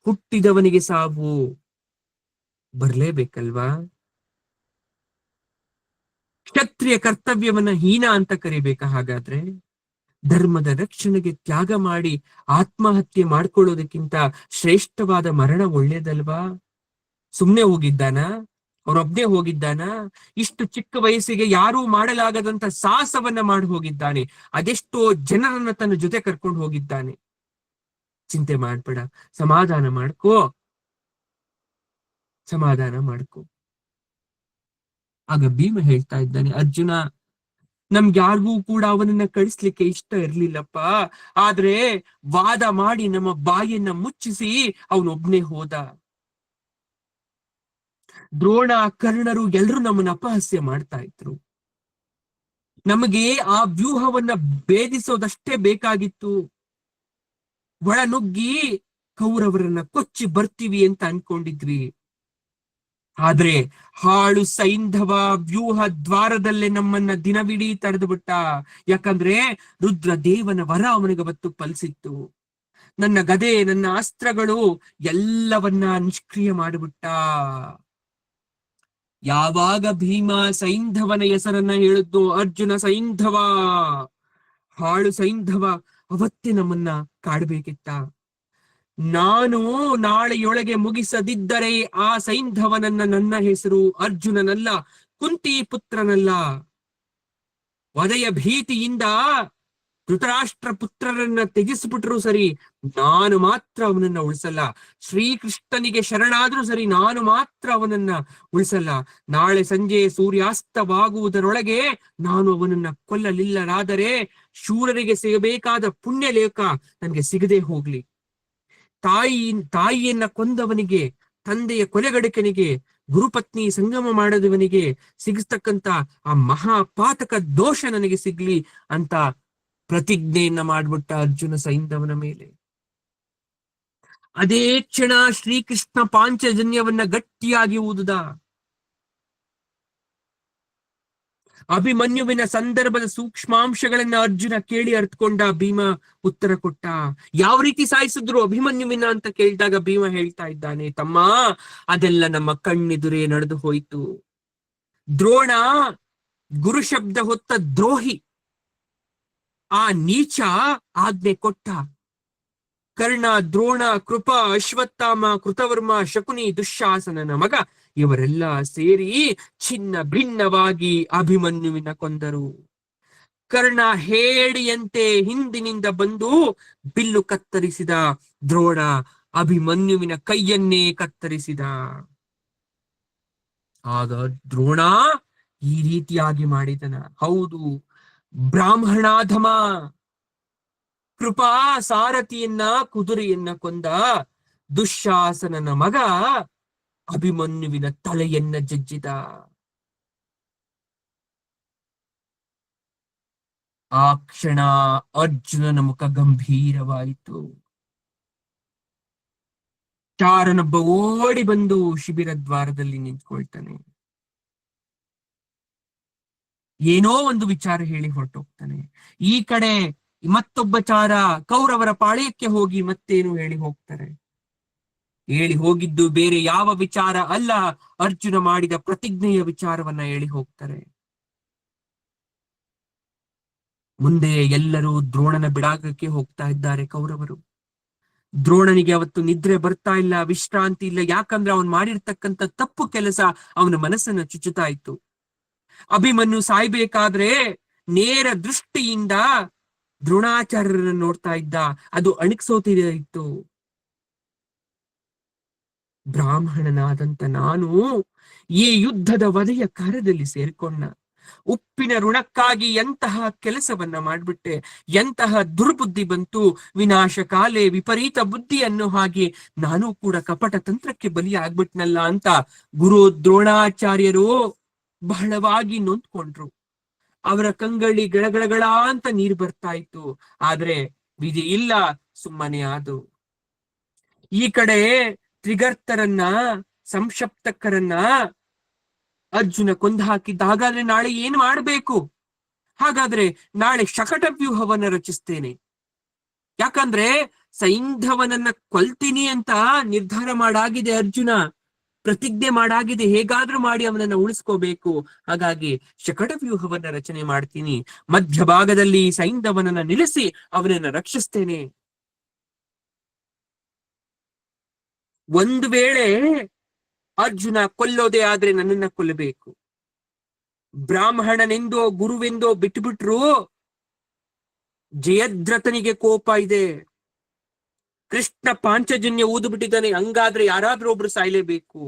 ಹುಟ್ಟಿದವನಿಗೆ ಸಾವು ಬರ್ಲೇಬೇಕಲ್ವಾ? ಕ್ಷತ್ರಿಯ ಕರ್ತವ್ಯವನ್ನ ಹೀನ ಅಂತ ಕರಿಬೇಕಾ ಹಾಗಾದ್ರೆ? ಧರ್ಮದ ರಕ್ಷಣೆಗೆ ತ್ಯಾಗ ಮಾಡಿ ಆತ್ಮಹತ್ಯೆ ಮಾಡ್ಕೊಳ್ಳೋದಕ್ಕಿಂತ ಶ್ರೇಷ್ಠವಾದ ಮರಣ ಒಳ್ಳೇದಲ್ವಾ? ಸುಮ್ನೆ ಹೋಗಿದ್ದಾನ? ಅವರೊಬ್ನೇ ಹೋಗಿದ್ದಾನ? ಇಷ್ಟು ಚಿಕ್ಕ ವಯಸ್ಸಿಗೆ ಯಾರೂ ಮಾಡಲಾಗದಂತ ಸಾಹಸವನ್ನ ಮಾಡಿ ಹೋಗಿದ್ದಾನೆ. ಅದೆಷ್ಟೋ ಜನರನ್ನ ತನ್ನ ಜೊತೆ ಕರ್ಕೊಂಡು ಹೋಗಿದ್ದಾನೆ. ಚಿಂತೆ ಮಾಡ್ಬೇಡ, ಸಮಾಧಾನ ಮಾಡ್ಕೋ, ಸಮಾಧಾನ ಮಾಡ್ಕೋ. ಆಗ ಭೀಮ ಹೇಳ್ತಾ ಇದ್ದಾನೆ, ಅರ್ಜುನ, ನಮ್ಗ್ಯಾರಿಗೂ ಕೂಡ ಅವನನ್ನ ಕಳಿಸ್ಲಿಕ್ಕೆ ಇಷ್ಟ ಇರ್ಲಿಲ್ಲಪ್ಪ. ಆದ್ರೆ ವಾದ ಮಾಡಿ ನಮ್ಮ ಬಾಯಿಯನ್ನ ಮುಚ್ಚಿಸಿ ಅವನೊಬ್ನೇ ಹೋದ. ದ್ರೋಣ, ಕರ್ಣರು ಎಲ್ರು ನಮ್ಮನ್ನ ಅಪಹಾಸ್ಯ ಮಾಡ್ತಾ ಇದ್ರು. ನಮಗೆ ಆ ವ್ಯೂಹವನ್ನ ಭೇದಿಸೋದಷ್ಟೇ ಬೇಕಾಗಿತ್ತು. ಒಳ ನುಗ್ಗಿ ಕೌರವರನ್ನ ಕೊಚ್ಚಿ ಬರ್ತೀವಿ ಅಂತ ಅನ್ಕೊಂಡಿದ್ವಿ. ಆದ್ರೆ ಹಾಳು ಸೈಂಧವ ವ್ಯೂಹ ದ್ವಾರದಲ್ಲೇ ನಮ್ಮನ್ನ ದಿನವಿಡೀ ತಡೆದು ಬಿಟ್ಟ. ಯಾಕಂದ್ರೆ ರುದ್ರ ದೇವನ ವರ ಅವನಿಗೆ ಅವತ್ತು ಫಲಿಸಿತ್ತು. ನನ್ನ ಗದೆ, ನನ್ನ ಅಸ್ತ್ರಗಳು ಎಲ್ಲವನ್ನ ನಿಷ್ಕ್ರಿಯ ಮಾಡಿಬಿಟ್ಟ. ಯಾವಾಗ ಭೀಮ ಸೈಂಧವನ ಹೆಸರನ್ನ ಹೇಳಿದ್ದು, ಅರ್ಜುನ ಸೈಂಧವ, ಹಾಳು ಸೈಂಧವ, ಅವತ್ತೇ ನಮ್ಮನ್ನ ಕಾಡ್ಬೇಕಿತ್ತ. ನಾನು ನಾಳೆಯೊಳಗೆ ಮುಗಿಸದಿದ್ದರೆ ಆ ಸೈಂಧವನನ್ನ ನನ್ನ ಹೆಸರು ಅರ್ಜುನನಲ್ಲ, ಕುಂತಿ ಪುತ್ರನಲ್ಲ. ವಧೆಯ ಭೀತಿಯಿಂದ ಧೃತರಾಷ್ಟ್ರ ಪುತ್ರರನ್ನ ತೆಗೆಸ್ಬಿಟ್ರು ಸರಿ, ನಾನು ಮಾತ್ರ ಅವನನ್ನ ಉಳಿಸಲ್ಲ. ಶ್ರೀಕೃಷ್ಣನಿಗೆ ಶರಣಾದ್ರೂ ಸರಿ, ನಾನು ಮಾತ್ರ ಅವನನ್ನ ಉಳಿಸಲ್ಲ. ನಾಳೆ ಸಂಜೆ ಸೂರ್ಯಾಸ್ತವಾಗುವುದರೊಳಗೆ ನಾನು ಅವನನ್ನ ಕೊಲ್ಲಲಿಲ್ಲರಾದರೆ ಶೂರರಿಗೆ ಸಿಗಬೇಕಾದ ಪುಣ್ಯ ಲೇಖ ನನಗೆ ಸಿಗದೆ ಹೋಗ್ಲಿ. ತಾಯಿಯನ್ನ ಕೊಂದವನಿಗೆ, ತಂದೆಯ ಕೊಲೆಗಡಕನಿಗೆ, ಗುರುಪತ್ನಿ ಸಂಗಮ ಮಾಡದವನಿಗೆ ಸಿಗತಕ್ಕಂತ ಆ ಮಹಾಪಾತಕ ದೋಷ ನನಗೆ ಸಿಗ್ಲಿ ಅಂತ ಪ್ರತಿಜ್ಞೆಯನ್ನ ಮಾಡ್ಬಿಟ್ಟ ಅರ್ಜುನ ಸೈಂಧವನ ಮೇಲೆ. ಅದೇ ಕ್ಷಣ ಶ್ರೀಕೃಷ್ಣ ಪಾಂಚಜನ್ಯವನ್ನ ಗಟ್ಟಿಯಾಗಿ ಊದುದ. ಅಭಿಮನ್ಯುವಿನ ಸಂದರ್ಭದ ಸೂಕ್ಷ್ಮಾಂಶಗಳನ್ನ ಅರ್ಜುನ ಕೇಳಿ ಅರ್ಥಕೊಂಡ. ಭೀಮ ಉತ್ತರ ಕೊಟ್ಟ. ಯಾವ ರೀತಿ ಸಾಯಿಸಿದ್ರು ಅಭಿಮನ್ಯುವಿನ ಅಂತ ಕೇಳಿದಾಗ ಭೀಮ ಹೇಳ್ತಾ ಇದ್ದಾನೆ, ತಮ್ಮ, ಅದೆಲ್ಲ ನಮ್ಮ ಕಣ್ಣೆದುರೇ ನಡೆದು ಹೋಯ್ತು. ದ್ರೋಣ ಗುರು ಶಬ್ದ ಹೊತ್ತ ದ್ರೋಹಿ, ಆ ನೀಚ ಆಜ್ಞೆ ಕೊಟ್ಟ. ಕರ್ಣ, ದ್ರೋಣ, ಕೃಪ, ಅಶ್ವತ್ಥಾಮ, ಕೃತವರ್ಮ, ಶಕುನಿ, ದುಶ್ಯಾಸನನ ಮಗ ಇವರೆಲ್ಲ ಸೇರಿ ಚಿನ್ನ ಭಿನ್ನವಾಗಿ ಅಭಿಮನ್ಯುವಿನ ಕೊಂದರು. ಕರ್ಣ ಹೇಡಿಯಂತೆ ಹಿಂದಿನಿಂದ ಬಂದು ಬಿಲ್ಲು ಕತ್ತರಿಸಿದ. ದ್ರೋಣ ಅಭಿಮನ್ಯುವಿನ ಕೈಯನ್ನೇ ಕತ್ತರಿಸಿದ. ಆಗ ದ್ರೋಣ ಈ ರೀತಿಯಾಗಿ ಮಾಡಿದನ. ಹೌದು, ಬ್ರಾಹ್ಮಣಾಧಮ, ಕೃಪಾ ಸಾರಥಿಯನ್ನ, ಕುದುರೆಯನ್ನ ಕೊಂದ ದುಶ್ಯಾಸನನ ಮಗ ಅಭಿಮನ್ಯುವಿನ ತಲೆಯನ್ನ ಜಜ್ಜಿದ. ಆ ಕ್ಷಣ ಅರ್ಜುನನ ಮುಖ ಗಂಭೀರವಾಯಿತು. ಚಾರನೊಬ್ಬ ಓಡಿ ಬಂದು ಶಿಬಿರ ದ್ವಾರದಲ್ಲಿ ನಿಂತ್ಕೊಳ್ತಾನೆ. ಏನೋ ಒಂದು ವಿಚಾರ ಹೇಳಿ ಹೊರಟೋಗ್ತಾನೆ. ಈ ಕಡೆ ಮತ್ತೊಬ್ಬ ಚಾರ ಕೌರವರ ಪಾಳ್ಯಕ್ಕೆ ಹೋಗಿ ಮತ್ತೇನು ಹೇಳಿ ಹೋಗ್ತಾರೆ. ಹೇಳಿ ಹೋಗಿದ್ದು ಬೇರೆ ಯಾವ ವಿಚಾರ ಅಲ್ಲ, ಅರ್ಜುನ ಮಾಡಿದ ಪ್ರತಿಜ್ಞೆಯ ವಿಚಾರವನ್ನ ಹೇಳಿ ಹೋಗ್ತಾರೆ. ಮುಂದೆ ಎಲ್ಲರೂ ದ್ರೋಣನ ಬಿಡಾಕಕ್ಕೆ ಹೋಗ್ತಾ ಇದ್ದಾರೆ ಕೌರವರು. ದ್ರೋಣನಿಗೆ ಅವತ್ತು ನಿದ್ರೆ ಬರ್ತಾ ಇಲ್ಲ, ವಿಶ್ರಾಂತಿ ಇಲ್ಲ. ಯಾಕಂದ್ರೆ ಅವನು ಮಾಡಿರ್ತಕ್ಕಂಥ ತಪ್ಪು ಕೆಲಸ ಅವನ ಮನಸ್ಸನ್ನು ಚುಚ್ಚುತ್ತಾ ಇತ್ತು. ಅಭಿಮನ್ಯು ಸಾಯ್ಬೇಕಾದ್ರೆ ನೇರ ದೃಷ್ಟಿಯಿಂದ ದ್ರೋಣಾಚಾರ್ಯರನ್ನು ನೋಡ್ತಾ ಇದ್ದ. ಅದು ಅಣಿಕ್ಸೋತಿದೆ ಇತ್ತು. ಬ್ರಾಹ್ಮಣನಾದಂತ ನಾನು ಈ ಯುದ್ಧದ ವಧೆಯ ಕಾರ್ಯದಲ್ಲಿ ಸೇರ್ಕೊಂಡ. ಉಪ್ಪಿನ ಋಣಕ್ಕಾಗಿ ಎಂತಹ ಕೆಲಸವನ್ನ ಮಾಡ್ಬಿಟ್ಟೆ, ಎಂತಹ ದುರ್ಬುದ್ಧಿ ಬಂತು. ವಿನಾಶ ಕಾಲೇ ವಿಪರೀತ ಬುದ್ಧಿ ಅನ್ನೋ ಹಾಗೆ ನಾನು ಕೂಡ ಕಪಟ ತಂತ್ರಕ್ಕೆ ಬಲಿಯಾಗ್ಬಿಟ್ನಲ್ಲ ಅಂತ ಗುರು ದ್ರೋಣಾಚಾರ್ಯರು ಬಹಳವಾಗಿ ನೊಂದ್ಕೊಂಡ್ರು. ಅವರ ಕಂಗಳಿ ಗಳಗಳಗಳ ಅಂತ ನೀರು ಬರ್ತಾ ಇತ್ತು. ಆದ್ರೆ ವಿಧಿ ಇಲ್ಲ, ಸುಮ್ಮನೆ ಆದು. ಈ ಕಡೆ ತ್ರಿಗರ್ತರನ್ನ, ಸಂಶಪ್ತಕರನ್ನ ಅರ್ಜುನ ಕೊಂದು ಹಾಕಿದ್ದ. ಹಾಗಾದ್ರೆ ನಾಳೆ ಏನ್ ಮಾಡ್ಬೇಕು? ಹಾಗಾದ್ರೆ ನಾಳೆ ಶಕಟ ವ್ಯೂಹವನ್ನ ರಚಿಸ್ತೇನೆ. ಯಾಕಂದ್ರೆ ಸೈಂಧವನನ್ನ ಕೊಲ್ತೀನಿ ಅಂತ ನಿರ್ಧಾರ ಮಾಡಾಗಿದೆ ಅರ್ಜುನ, ಪ್ರತಿಜ್ಞೆ ಮಾಡಾಗಿದೆ. ಹೇಗಾದ್ರೂ ಮಾಡಿ ಅವನನ್ನ ಉಳಿಸ್ಕೋಬೇಕು. ಹಾಗಾಗಿ ಶಕಟ ವ್ಯೂಹವನ್ನ ರಚನೆ ಮಾಡ್ತೀನಿ. ಮಧ್ಯಭಾಗದಲ್ಲಿ ಸೈಂಧವನನ್ನ ನಿಲ್ಲಿಸಿ ಅವನನ್ನ ರಕ್ಷಿಸ್ತೇನೆ. ಒಂದು ವೇಳೆ ಅರ್ಜುನ ಕೊಲ್ಲೋದೇ ಆದ್ರೆ ನನ್ನನ್ನ ಕೊಲ್ಲಬೇಕು. ಬ್ರಾಹ್ಮಣನೆಂದೋ ಗುರುವೆಂದೋ ಬಿಟ್ಟುಬಿಟ್ರು ಜಯದ್ರಥನಿಗೆ ಕೋಪ ಇದೆ. ಕೃಷ್ಣ ಪಾಂಚಜನ್ಯ ಊದು ಬಿಟ್ಟಿದ್ದಾನೆ, ಹಂಗಾದ್ರೆ ಯಾರಾದ್ರೂ ಒಬ್ರು ಸಾಯ್ಲೇಬೇಕು.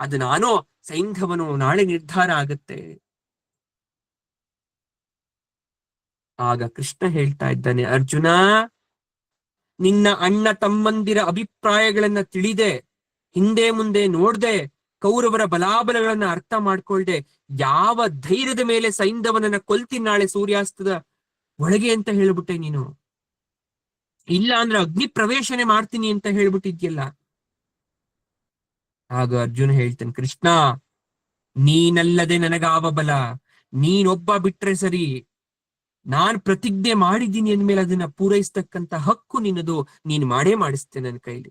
ಅದು ನಾನೋ ಸೈಂಧವನು, ನಾಳೆ ನಿರ್ಧಾರ ಆಗತ್ತೆ. ಆಗ ಕೃಷ್ಣ ಹೇಳ್ತಾ ಇದ್ದಾನೆ, ಅರ್ಜುನ, ನಿನ್ನ ಅಣ್ಣ ತಮ್ಮಂದಿರ ಅಭಿಪ್ರಾಯಗಳನ್ನ ತಿಳಿದೆ, ಹಿಂದೆ ಮುಂದೆ ನೋಡ್ದೆ, ಕೌರವರ ಬಲಾಬಲಗಳನ್ನ ಅರ್ಥ ಮಾಡ್ಕೊಳ್ದೆ, ಯಾವ ಧೈರ್ಯದ ಮೇಲೆ ಸೈಂಧವನನ್ನ ಕೊಲ್ತೀನಿ ನಾಳೆ ಸೂರ್ಯಾಸ್ತದ ಒಳಗೆ ಅಂತ ಹೇಳ್ಬಿಟ್ಟೆ ನೀನು? ಇಲ್ಲ ಅಂದ್ರೆ ಅಗ್ನಿ ಪ್ರವೇಶನೆ ಮಾಡ್ತೀನಿ ಅಂತ ಹೇಳ್ಬಿಟ್ಟಿದ್ಯಲ್ಲ. ಆಗ ಅರ್ಜುನ ಹೇಳ್ತಾನೆ, ಕೃಷ್ಣ, ನೀನಲ್ಲದೆ ನನಗಾವ ಬಲ, ನೀನೊಬ್ಬ ಬಿಟ್ರೆ ಸರಿ. ನಾನ್ ಪ್ರತಿಜ್ಞೆ ಮಾಡಿದ್ದೀನಿ ಅಂದ್ಮೇಲೆ ಅದನ್ನ ಪೂರೈಸ್ತಕ್ಕಂತ ಹಕ್ಕು ನಿನ್ನದು. ನೀನ್ ಮಾಡೇ ಮಾಡಿಸ್ತೇನೆ ನನ್ನ ಕೈಲಿ.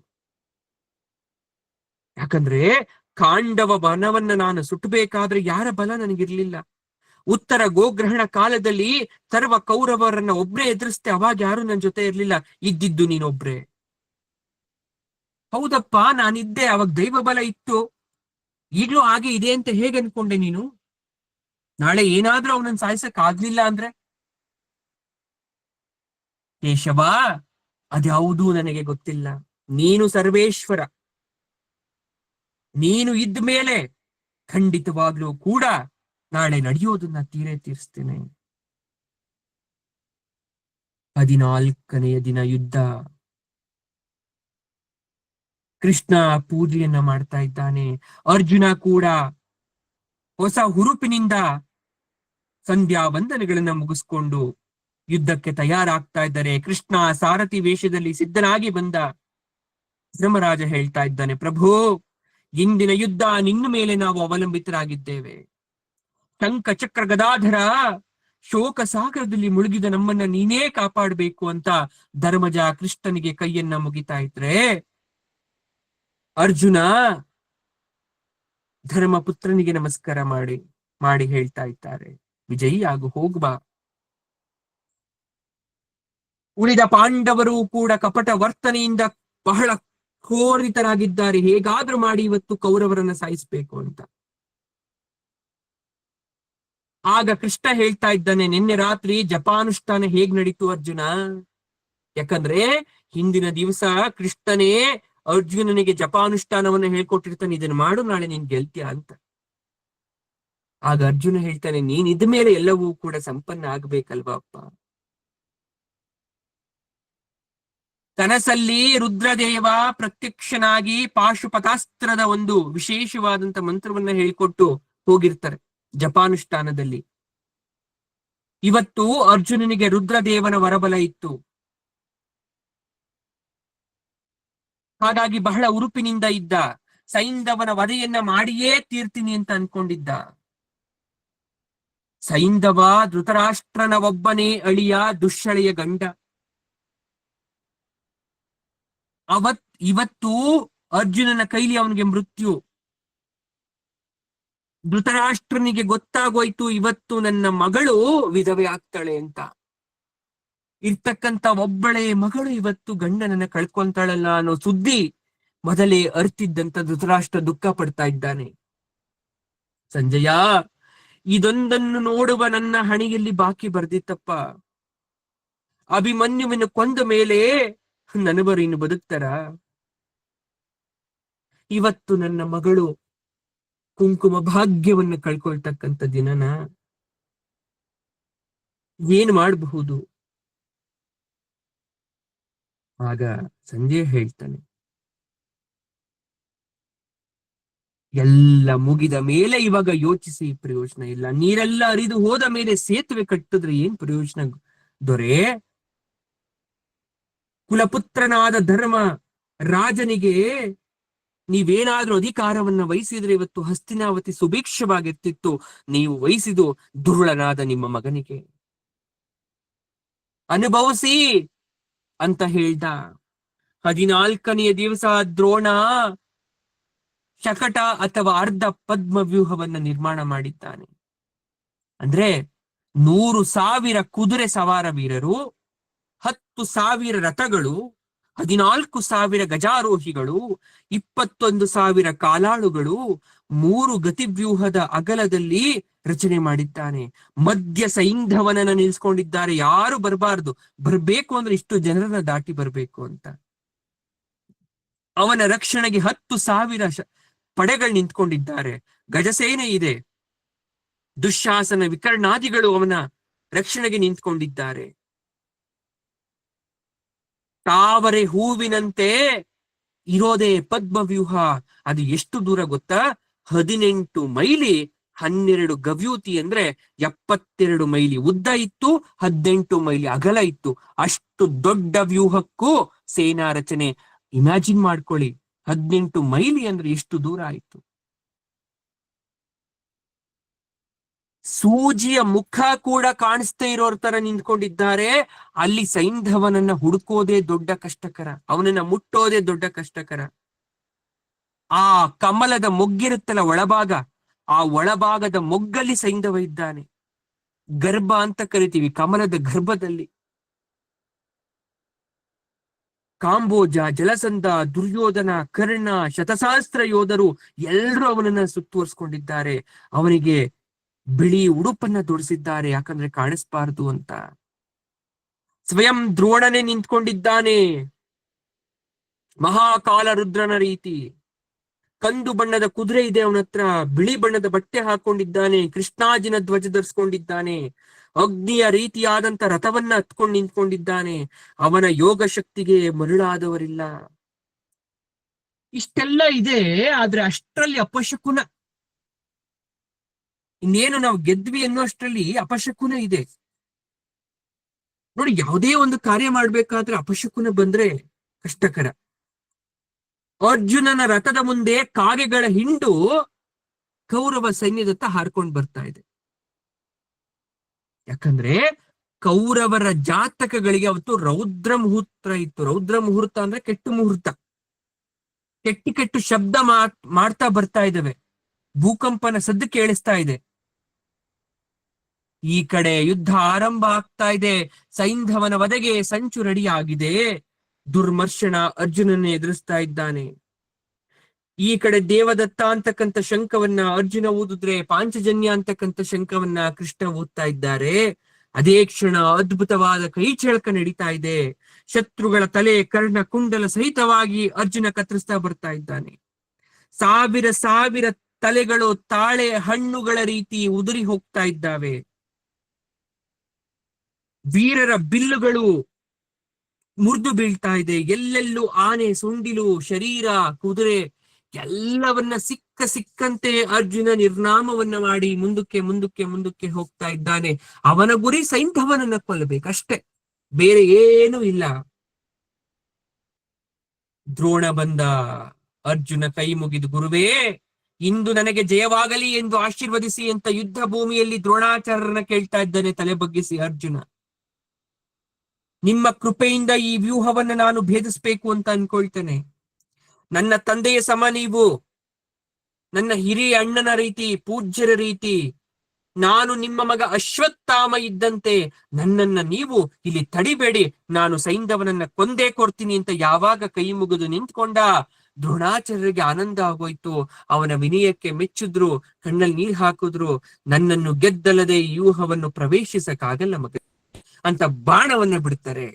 ಯಾಕಂದ್ರೆ ಕಾಂಡವ ವನವನ್ನ ನಾನು ಸುಟ್ಟಬೇಕಾದ್ರೆ ಯಾರ ಬಲ ನನಗಿರ್ಲಿಲ್ಲ. ಉತ್ತರ ಗೋಗ್ರಹಣ ಕಾಲದಲ್ಲಿ ಸರ್ವ ಕೌರವರನ್ನ ಒಬ್ರೇ ಎದುರಿಸ್ತೆ, ಅವಾಗ ಯಾರು ನನ್ನ ಜೊತೆ ಇರ್ಲಿಲ್ಲ, ಇದ್ದಿದ್ದು ನೀನೊಬ್ರೆ. ಹೌದಪ್ಪ, ನಾನಿದ್ದೆ, ಅವಾಗ ದೈವ ಬಲ ಇತ್ತು, ಈಗ್ಲೂ ಹಾಗೆ ಇದೆ ಅಂತ ಹೇಗೆ ಅನ್ಕೊಂಡೆ ನೀನು? ನಾಳೆ ಏನಾದ್ರೂ ಅವನನ್ನ ಸಾಯಿಸಕ್ ಆಗ್ಲಿಲ್ಲ ಅಂದ್ರೆ? ಕೇಶವ, ಅದ್ಯಾವುದೂ ನನಗೆ ಗೊತ್ತಿಲ್ಲ. ನೀನು ಸರ್ವೇಶ್ವರ. ನೀನು ಇದ್ದ ಮೇಲೆ ಖಂಡಿತವಾಗ್ಲೂ ಕೂಡ ನಾಳೆ ನಡೆಯೋದನ್ನ ತೀರಿಸ್ತೇನೆ. 14ನೆಯ ದಿನ ಯುದ್ಧ. ಕೃಷ್ಣ ಪೂಜೆಯನ್ನ ಮಾಡ್ತಾ ಇದ್ದಾನೆ. ಅರ್ಜುನ ಕೂಡ ಹೊಸ ಹುರುಪಿನಿಂದ ಸಂಧ್ಯಾ ವಂದನೆಗಳನ್ನ ಮುಗಿಸ್ಕೊಂಡು ಯುದ್ಧಕ್ಕೆ ತಯಾರಾಗ್ತಾ ಇದ್ದಾರೆ. ಕೃಷ್ಣ ಸಾರಥಿ ವೇಷದಲ್ಲಿ ಸಿದ್ಧನಾಗಿ ಬಂದ. ಧರ್ಮರಾಜ ಹೇಳ್ತಾ ಇದ್ದಾನೆ, ಪ್ರಭು, ಇಂದಿನ ಯುದ್ಧ ನಿನ್ನ ಮೇಲೆ ನಾವು ಅವಲಂಬಿತರಾಗಿದ್ದೇವೆ. ಶಂಖ ಚಕ್ರ ಗದಾಧರ ಶೋಕ ಸಾಗರದಲ್ಲಿ ಮುಳುಗಿದ ನಮ್ಮನ್ನ ನೀನೇ ಕಾಪಾಡಬೇಕು ಅಂತ ಧರ್ಮಜ ಕೃಷ್ಣನಿಗೆ ಕೈಯನ್ನ ಮುಗಿತಾ ಇದ್ರೆ, ಅರ್ಜುನ ಧರ್ಮಪುತ್ರನಿಗೆ ನಮಸ್ಕಾರ ಮಾಡಿ ಹೇಳ್ತಾ ಇದ್ದಾರೆ, ವಿಜಯಿ ಆಗು, ಹೋಗ್ಬಾ. ಉಳಿದ ಪಾಂಡವರು ಕೂಡ ಕಪಟ ವರ್ತನೆಯಿಂದ ಬಹಳ ಕೋರಿತರಾಗಿದ್ದಾರೆ. ಹೇಗಾದ್ರೂ ಮಾಡಿ ಇವತ್ತು ಕೌರವರನ್ನ ಸಾಯಿಸ್ಬೇಕು ಅಂತ. ಆಗ ಕೃಷ್ಣ ಹೇಳ್ತಾ ಇದ್ದಾನೆ, ನಿನ್ನೆ ರಾತ್ರಿ ಜಪಾನುಷ್ಠಾನ ಹೇಗ್ ನಡೀತು ಅರ್ಜುನ? ಯಾಕಂದ್ರೆ ಹಿಂದಿನ ದಿವಸ ಕೃಷ್ಣನೇ ಅರ್ಜುನನಿಗೆ ಜಪಾನುಷ್ಠಾನವನ್ನ ಹೇಳ್ಕೊಟ್ಟಿರ್ತಾನೆ, ಇದನ್ನ ಮಾಡು, ನಾಳೆ ನೀನ್ ಗೆಲ್ತೀಯ ಅಂತ. ಆಗ ಅರ್ಜುನ ಹೇಳ್ತಾನೆ, ನೀನ್ ಇದ್ದ ಮೇಲೆ ಎಲ್ಲವೂ ಕೂಡ ಸಂಪನ್ನ ಆಗ್ಬೇಕಲ್ವಾ ಅಪ್ಪ. ಕನಸಲ್ಲಿ ರುದ್ರದೇವ ಪ್ರತ್ಯಕ್ಷನಾಗಿ ಪಾಶುಪತಾಸ್ತ್ರದ ಒಂದು ವಿಶೇಷವಾದಂತ ಮಂತ್ರವನ್ನ ಹೇಳ್ಕೊಟ್ಟು ಹೋಗಿರ್ತಾರೆ ಜಪಾನುಷ್ಠಾನದಲ್ಲಿ. ಇವತ್ತು ಅರ್ಜುನನಿಗೆ ರುದ್ರದೇವನ ವರಬಲ ಇತ್ತು. ಹಾಗಾಗಿ ಬಹಳ ಉರುಪಿನಿಂದ ಇದ್ದ. ಸೈಂಧವನ ವಧೆಯನ್ನ ಮಾಡಿಯೇ ತೀರ್ತೀನಿ ಅಂತ ಅನ್ಕೊಂಡಿದ್ದ. ಸೈಂಧವ ಧೃತರಾಷ್ಟ್ರನ ಒಬ್ಬನೇ ಅಳಿಯ, ದುಶ್ಶಳೆಯ ಗಂಡ. ಇವತ್ತು ಅರ್ಜುನನ ಕೈಲಿ ಅವನಿಗೆ ಮೃತ್ಯು. ಧೃತರಾಷ್ಟ್ರನಿಗೆ ಗೊತ್ತಾಗೋಯ್ತು, ಇವತ್ತು ನನ್ನ ಮಗಳು ವಿಧವೆ ಆಗ್ತಾಳೆ ಅಂತ. ಇರ್ತಕ್ಕಂತ ಒಬ್ಬಳೆ ಮಗಳು ಇವತ್ತು ಗಂಡನನ್ನ ಕಳ್ಕೊಂತಾಳಲ್ಲ ಅನ್ನೋ ಸುದ್ದಿ ಮೊದಲೇ ಅರ್ತಿದ್ದಂತ ಧೃತರಾಷ್ಟ್ರ ದುಃಖ ಪಡ್ತಾ ಇದ್ದಾನೆ. ಸಂಜಯ, ಇದೊಂದನ್ನು ನೋಡುವ ನನ್ನ ಹಣೆಯಲ್ಲಿ ಬಾಕಿ ಬರ್ದಿತ್ತಪ್ಪ. ಅಭಿಮನ್ಯುವಿನ ಕೊಂದ ಮೇಲೆ ನನವರು ಇನ್ನು ಬದುಕ್ತಾರ? ಇವತ್ತು ನನ್ನ ಮಗಳು ಕುಂಕುಮ ಭಾಗ್ಯವನ್ನು ಕಳ್ಕೊಳ್ತಕ್ಕಂಥ ದಿನನ ಏನ್ ಮಾಡಬಹುದು? ಆಗ ಸಂಜೆ ಹೇಳ್ತಾನೆ, ಎಲ್ಲ ಮುಗಿದ ಮೇಲೆ ಇವಾಗ ಯೋಚಿಸಿ ಪ್ರಯೋಜನ ಇಲ್ಲ. ನೀರೆಲ್ಲ ಹರಿದು ಹೋದ ಮೇಲೆ ಸೇತುವೆ ಕಟ್ಟಿದ್ರೆ ಏನ್ ಪ್ರಯೋಜನ ದೊರೆ? ಕುಲಪುತ್ರನಾದ ಧರ್ಮ ರಾಜನಿಗೆ ನೀವೇನಾದ್ರೂ ಅಧಿಕಾರವನ್ನ ವಹಿಸಿದ್ರೆ ಇವತ್ತು ಹಸ್ತಿನಾವತಿ ಸುಭಿಕ್ಷವಾಗಿರ್ತಿತ್ತು. ನೀವು ವಹಿಸಿದು ದುರುಳನಾದ ನಿಮ್ಮ ಮಗನಿಗೆ. ಅನುಭವಿಸಿ ಅಂತ ಹೇಳ್ದ. 14ನೆಯ ದಿವಸ ದ್ರೋಣ ಶಕಟ ಅಥವಾ ಅರ್ಧ ಪದ್ಮ ವ್ಯೂಹವನ್ನ ನಿರ್ಮಾಣ ಮಾಡಿದ್ದಾನೆ. ಅಂದ್ರೆ 100,000 ಕುದುರೆ ಸವಾರ ವೀರರು, 10,000 ರಥಗಳು, 14,000 ಗಜಾರೋಹಿಗಳು, 21,000 ಕಾಲಾಳುಗಳು 3 ಗತಿವ್ಯೂಹದ ಅಗಲದಲ್ಲಿ ರಚನೆ ಮಾಡಿದ್ದಾನೆ. ಮಧ್ಯ ಸೈಂಧವನನ್ನ ನಿಲ್ಸ್ಕೊಂಡಿದ್ದಾರೆ. ಯಾರು ಬರಬಾರ್ದು, ಬರ್ಬೇಕು ಅಂದ್ರೆ ಇಷ್ಟು ಜನರನ್ನ ದಾಟಿ ಬರ್ಬೇಕು ಅಂತ. ಅವನ ರಕ್ಷಣೆಗೆ 10,000 ಪಡೆಗಳು ನಿಂತ್ಕೊಂಡಿದ್ದಾರೆ. ಗಜಸೇನೆ ಇದೆ. ದುಶ್ಯಾಸನ ವಿಕರ್ಣಾದಿಗಳು ಅವನ ರಕ್ಷಣೆಗೆ ನಿಂತ್ಕೊಂಡಿದ್ದಾರೆ. ತಾವರೆ ಹೂವಿನಂತೆ ಇರೋದೇ ಪದ್ಮವ್ಯೂಹ. ಅದು ಎಷ್ಟು ದೂರ ಗೊತ್ತಾ? 18 ಮೈಲಿ 12 ಗವ್ಯೂತಿ, ಅಂದ್ರೆ 72 ಮೈಲಿ ಉದ್ದ ಇತ್ತು, 18 ಮೈಲಿ ಅಗಲ ಇತ್ತು. ಅಷ್ಟು ದೊಡ್ಡ ವ್ಯೂಹಕ್ಕೂ ಸೇನಾ ರಚನೆ. ಇಮ್ಯಾಜಿನ್ ಮಾಡ್ಕೊಳ್ಳಿ, 18 ಮೈಲಿ ಅಂದ್ರೆ ಎಷ್ಟು ದೂರ ಆಯ್ತು. ಸೂಜಿಯ ಮುಖ ಕೂಡ ಕಾಣಿಸ್ತಾ ಇರೋರ್ ತರ ನಿಂತ್ಕೊಂಡಿದ್ದಾರೆ. ಅಲ್ಲಿ ಸೈಂಧವನನ್ನ ಹುಡುಕೋದೇ ದೊಡ್ಡ ಕಷ್ಟಕರ, ಅವನನ್ನ ಮುಟ್ಟೋದೇ ದೊಡ್ಡ ಕಷ್ಟಕರ. ಆ ಕಮಲದ ಮೊಗ್ಗಿರುತ್ತಲ್ಲ ಒಳಭಾಗ, ಆ ಒಳಭಾಗದ ಮೊಗ್ಗಲ್ಲಿ ಸೈಂಧವ ಇದ್ದಾನೆ. ಗರ್ಭ ಅಂತ ಕರಿತೀವಿ, ಕಮಲದ ಗರ್ಭದಲ್ಲಿ. ಕಾಂಬೋಜ, ಜಲಸಂಧ, ದುರ್ಯೋಧನ, ಕರ್ಣ, ಶತಸಹಸ್ರ ಯೋಧರು ಎಲ್ಲರೂ ಅವನನ್ನ ಸುತ್ತುವರಿಸ್ಕೊಂಡಿದ್ದಾರೆ. ಅವನಿಗೆ ಬಿಳಿ ಉಡುಪನ್ನ ತೊಡಿಸಿದ್ದಾರೆ, ಯಾಕಂದ್ರೆ ಕಾಣಿಸ್ಬಾರ್ದು ಅಂತ. ಸ್ವಯಂ ದ್ರೋಣನೆ ನಿಂತ್ಕೊಂಡಿದ್ದಾನೆ, ಮಹಾಕಾಲ ರುದ್ರನ ರೀತಿ. ಕಂದು ಬಣ್ಣದ ಕುದುರೆ ಇದೆ ಅವನ ಹತ್ರ, ಬಿಳಿ ಬಣ್ಣದ ಬಟ್ಟೆ ಹಾಕೊಂಡಿದ್ದಾನೆ, ಕೃಷ್ಣಾಜಿನ ಧ್ವಜ ಧರಿಸ್ಕೊಂಡಿದ್ದಾನೆ, ಅಗ್ನಿಯ ರೀತಿಯಾದಂತ ರಥವನ್ನ ಹತ್ಕೊಂಡು ನಿಂತ್ಕೊಂಡಿದ್ದಾನೆ. ಅವನ ಯೋಗ ಶಕ್ತಿಗೆ ಮರುಳಾದವರಿಲ್ಲ. ಇಷ್ಟೆಲ್ಲ ಇದೆ, ಆದ್ರೆ ಅಷ್ಟರಲ್ಲಿ ಅಪಶಕುನ. ಇನ್ನೇನು ನಾವು ಗೆದ್ವಿ ಅನ್ನೋಷ್ಟರಲ್ಲಿ ಅಪಶಕುನ ಇದೆ ನೋಡಿ. ಯಾವುದೇ ಒಂದು ಕಾರ್ಯ ಮಾಡ್ಬೇಕಾದ್ರೆ ಅಪಶಕುನ ಬಂದ್ರೆ ಕಷ್ಟಕರ. ಅರ್ಜುನನ ರಥದ ಮುಂದೆ ಕಾಗೆಗಳ ಹಿಂಡು ಕೌರವ ಸೈನ್ಯದತ್ತ ಹಾರ್ಕೊಂಡು ಬರ್ತಾ ಇದೆ. ಯಾಕಂದ್ರೆ ಕೌರವರ ಜಾತಕಗಳಿಗೆ ಅವತ್ತು ರೌದ್ರ ಮುಹೂರ್ತ ಇತ್ತು. ರೌದ್ರ ಮುಹೂರ್ತ ಅಂದ್ರೆ ಕೆಟ್ಟು ಮುಹೂರ್ತ. ಕೆಟ್ಟು ಕೆಟ್ಟು ಶಬ್ದ ಮಾಡ್ತಾ ಬರ್ತಾ ಇದ್ದಾವೆ. ಭೂಕಂಪನ ಸದ್ದು ಕೇಳಿಸ್ತಾ ಇದೆ. ಈ ಕಡೆ ಯುದ್ಧ ಆರಂಭ ಆಗ್ತಾ ಇದೆ. ಸೈಂಧವನ ವಧೆಗೆ ಸಂಚು ರೆಡಿ ಆಗಿದೆ. ದುರ್ಮರ್ಶನ ಅರ್ಜುನನ್ನೇ ಎದುರಿಸ್ತಾ ಇದ್ದಾನೆ. ಈ ಕಡೆ ದೇವದತ್ತ ಅಂತಕ್ಕಂಥ ಶಂಖವನ್ನ ಅರ್ಜುನ ಊದಿದ್ರೆ, ಪಾಂಚಜನ್ಯ ಅಂತಕ್ಕಂಥ ಶಂಖವನ್ನ ಕೃಷ್ಣ ಊದ್ತಾ ಇದ್ದಾರೆ. ಅದೇ ಕ್ಷಣ ಅದ್ಭುತವಾದ ಕೈ ಚಳಕ ನಡೀತಾ ಇದೆ. ಶತ್ರುಗಳ ತಲೆ ಕರ್ಣ ಕುಂಡಲ ಸಹಿತವಾಗಿ ಅರ್ಜುನ ಕತ್ತರಿಸ್ತಾ ಬರ್ತಾ ಇದ್ದಾನೆ. ಸಾವಿರ ಸಾವಿರ ತಲೆಗಳು ತಾಳೆ ಹಣ್ಣುಗಳ ರೀತಿ ಉದುರಿ ಹೋಗ್ತಾ ಇದ್ದಾವೆ. ವೀರರ ಬಿಲ್ಲುಗಳು ಮುರಿದು ಬೀಳ್ತಾ ಇದೆ. ಎಲ್ಲೆಲ್ಲೂ ಆನೆ, ಸುಂಡಿಲು, ಶರೀರ, ಕುದುರೆ ಎಲ್ಲವನ್ನ ಸಿಕ್ಕಂತೆ ಅರ್ಜುನ ನಿರ್ನಾಮವನ್ನ ಮಾಡಿ ಮುಂದಕ್ಕೆ ಮುಂದಕ್ಕೆ ಮುಂದಕ್ಕೆ ಹೋಗ್ತಾ ಇದ್ದಾನೆ. ಅವನ ಗುರಿ ಸೈಂಧವನನ್ನ ಕೊಲ್ಲಬೇಕಷ್ಟೆ, ಬೇರೆ ಏನೂ ಇಲ್ಲ. ದ್ರೋಣ ಬಂದ. ಅರ್ಜುನ ಕೈ ಮುಗಿದು, ಗುರುವೇ, ಇಂದು ನನಗೆ ಜಯವಾಗಲಿ ಎಂದು ಆಶೀರ್ವದಿಸಿ ಅಂತ ಯುದ್ಧ ಭೂಮಿಯಲ್ಲಿ ದ್ರೋಣಾಚಾರ್ಯರನ್ನ ಕೇಳ್ತಾ ಇದ್ದಾನೆ ತಲೆ ಬಗ್ಗಿಸಿ ಅರ್ಜುನ. ನಿಮ್ಮ ಕೃಪೆಯಿಂದ ಈ ವ್ಯೂಹವನ್ನ ನಾನು ಭೇದಿಸ್ಬೇಕು ಅಂತ ಅನ್ಕೊಳ್ತೇನೆ. ನನ್ನ ತಂದೆಯ ಸಮ ನೀವು, ನನ್ನ ಹಿರಿಯ ಅಣ್ಣನ ರೀತಿ, ಪೂಜ್ಯರ ರೀತಿ ನಾನು ನಿಮ್ಮ ಮಗ ಅಶ್ವತ್ಥಾಮ ಇದ್ದಂತೆ, ನನ್ನನ್ನ ನೀವು ಇಲ್ಲಿ ತಡಿಬೇಡಿ, ನಾನು ಸೈಂಧವನನ್ನ ಕೊಂದೇ ಕೊಡ್ತೀನಿ ಅಂತ ಯಾವಾಗ ಕೈ ಮುಗಿದು ನಿಂತ್ಕೊಂಡ, ದ್ರೋಣಾಚಾರ್ಯರಿಗೆ ಆನಂದ ಆಗೋಯ್ತು. ಅವನ ವಿನಯಕ್ಕೆ ಮೆಚ್ಚಿದ್ರು, ಕಣ್ಣಲ್ಲಿ ನೀರ್ ಹಾಕಿದ್ರು. ನನ್ನನ್ನು ಗೆದ್ದಲ್ಲದೆ ಈ ವ್ಯೂಹವನ್ನು ಪ್ರವೇಶಿಸಕ್ಕಾಗಲ್ಲ ಮಗ ಅಂತ ಬಾಣವನ್ನ ಬಿಡ್ತಾರೆ.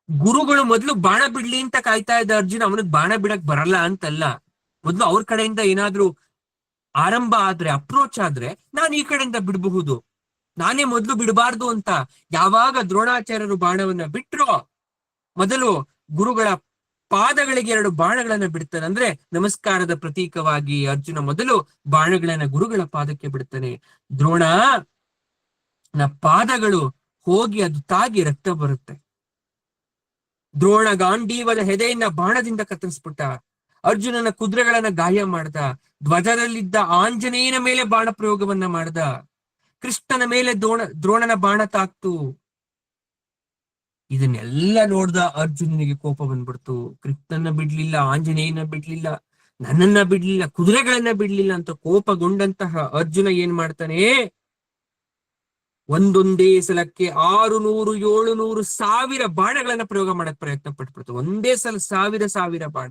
ಗುರುಗಳು ಮೊದಲು ಬಾಣ ಬಿಡ್ಲಿ ಅಂತ ಕಾಯ್ತಾ ಇದ್ದ ಅರ್ಜುನ್, ಅವನಿಗೆ ಬಾಣ ಬಿಡಕ್ ಬರಲ್ಲ ಅಂತಲ್ಲ. ಮೊದ್ಲು ಅವ್ರ ಕಡೆಯಿಂದ ಏನಾದ್ರೂ ಆರಂಭ ಆದ್ರೆ, ಅಪ್ರೋಚ್ ಆದ್ರೆ ನಾನು ಈ ಕಡೆಯಿಂದ ಬಿಡಬಹುದು, ನಾನೇ ಮೊದ್ಲು ಬಿಡಬಾರ್ದು ಅಂತ. ಯಾವಾಗ ದ್ರೋಣಾಚಾರ್ಯರು ಬಾಣವನ್ನ ಬಿಟ್ರೋ, ಮೊದಲು ಗುರುಗಳ ಪಾದಗಳಿಗೆ 2 ಬಾಣಗಳನ್ನ ಬಿಡ್ತಾನೆ. ಅಂದ್ರೆ ನಮಸ್ಕಾರದ ಪ್ರತೀಕವಾಗಿ ಅರ್ಜುನ ಮೊದಲು ಬಾಣಗಳನ್ನ ಗುರುಗಳ ಪಾದಕ್ಕೆ ಬಿಡ್ತಾನೆ. ದ್ರೋಣನ ಪಾದಗಳು ಹೋಗಿ ಅದು ತಾಗಿ ರಕ್ತ ಬರುತ್ತೆ. ದ್ರೋಣ ಗಾಂಡೀವದ ಹೆದೆಯನ್ನ ಬಾಣದಿಂದ ಕತ್ತರಿಸ್ಬಿಟ್ಟ. ಅರ್ಜುನನ ಕುದುರೆಗಳನ್ನ ಗಾಯ ಮಾಡ್ದ. ಧ್ವಜದಲ್ಲಿದ್ದ ಆಂಜನೇಯನ ಮೇಲೆ ಬಾಣ ಪ್ರಯೋಗವನ್ನ ಮಾಡ್ದ. ಕೃಷ್ಣನ ಮೇಲೆ ದ್ರೋಣನ ಬಾಣ ತಾಕ್ತು. ಇದನ್ನೆಲ್ಲ ನೋಡ್ದ ಅರ್ಜುನನಿಗೆ ಕೋಪ ಬಂದ್ಬಿಡ್ತು. ಕೃಷ್ಣನ ಬಿಡ್ಲಿಲ್ಲ, ಆಂಜನೇಯನ ಬಿಡ್ಲಿಲ್ಲ, ನನ್ನನ್ನ ಬಿಡ್ಲಿಲ್ಲ, ಕುದುರೆಗಳನ್ನ ಬಿಡ್ಲಿಲ್ಲ ಅಂತ ಕೋಪಗೊಂಡಂತಹ ಅರ್ಜುನ ಏನ್ ಮಾಡ್ತಾನೆ, ಒಂದೊಂದೇ ಸಲಕ್ಕೆ 600, 700, 1000 ಬಾಣಗಳನ್ನ ಪ್ರಯೋಗ ಮಾಡಕ್ ಪ್ರಯತ್ನ ಪಟ್ಬಿಡ್ತು. ಒಂದೇ ಸಲ 1000 ಬಾಣ.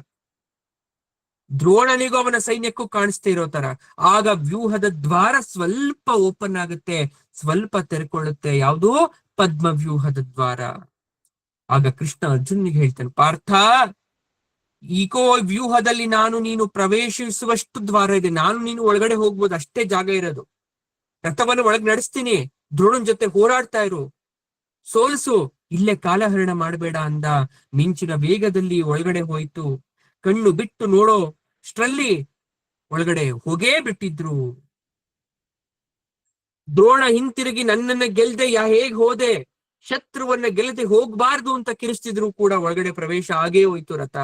ದ್ರೋಣನಿಗೂ ಅವನ ಸೈನ್ಯಕ್ಕೂ ಕಾಣಿಸ್ತಾ ಇರೋ ತರ. ಆಗ ವ್ಯೂಹದ ದ್ವಾರ ಸ್ವಲ್ಪ ಓಪನ್ ಆಗುತ್ತೆ, ಸ್ವಲ್ಪ ತೆರೆಕೊಳ್ಳುತ್ತೆ. ಯಾವುದು? ಪದ್ಮ ವ್ಯೂಹದ ದ್ವಾರ. ಆಗ ಕೃಷ್ಣ ಅರ್ಜುನಿಗೆ ಹೇಳ್ತಾನೆ, ಪಾರ್ಥ, ಈಗೋ ವ್ಯೂಹದಲ್ಲಿ ನೀನು ಪ್ರವೇಶಿಸುವಷ್ಟು ದ್ವಾರ ಇದೆ, ನೀನು ಒಳಗಡೆ ಹೋಗ್ಬೋದು, ಅಷ್ಟೇ ಜಾಗ ಇರೋದು. ರಥವನ್ನು ಒಳಗೆ ನಡೆಸ್ತೀನಿ, ದ್ರೋಣನ್ ಜೊತೆ ಹೋರಾಡ್ತಾ ಇರು, ಸೋಲ್ಸು, ಇಲ್ಲೇ ಕಾಲಹರಣ ಮಾಡಬೇಡ ಅಂದ. ಮಿಂಚಿನ ವೇಗದಲ್ಲಿ ಒಳಗಡೆ ಹೋಯ್ತು. ಕಣ್ಣು ಬಿಟ್ಟು ನೋಡೋ ಅಷ್ಟ್ರಲ್ಲಿ ಒಳಗಡೆ ಹೋಗೇ ಬಿಟ್ಟಿದ್ರು. ದ್ರೋಣ ಹಿಂತಿರುಗಿ ನನ್ನನ್ನ ಗೆಲ್ದೆ ಹೇಗ್ ಹೋದೆ, ಶತ್ರುವನ್ನ ಗೆಲ್ಲದೆ ಹೋಗ್ಬಾರ್ದು ಅಂತ ಕಿರಿಸ್ತಿದ್ರು ಕೂಡ ಒಳಗಡೆ ಪ್ರವೇಶ ಆಗೇ ಹೋಯ್ತು ರಥ.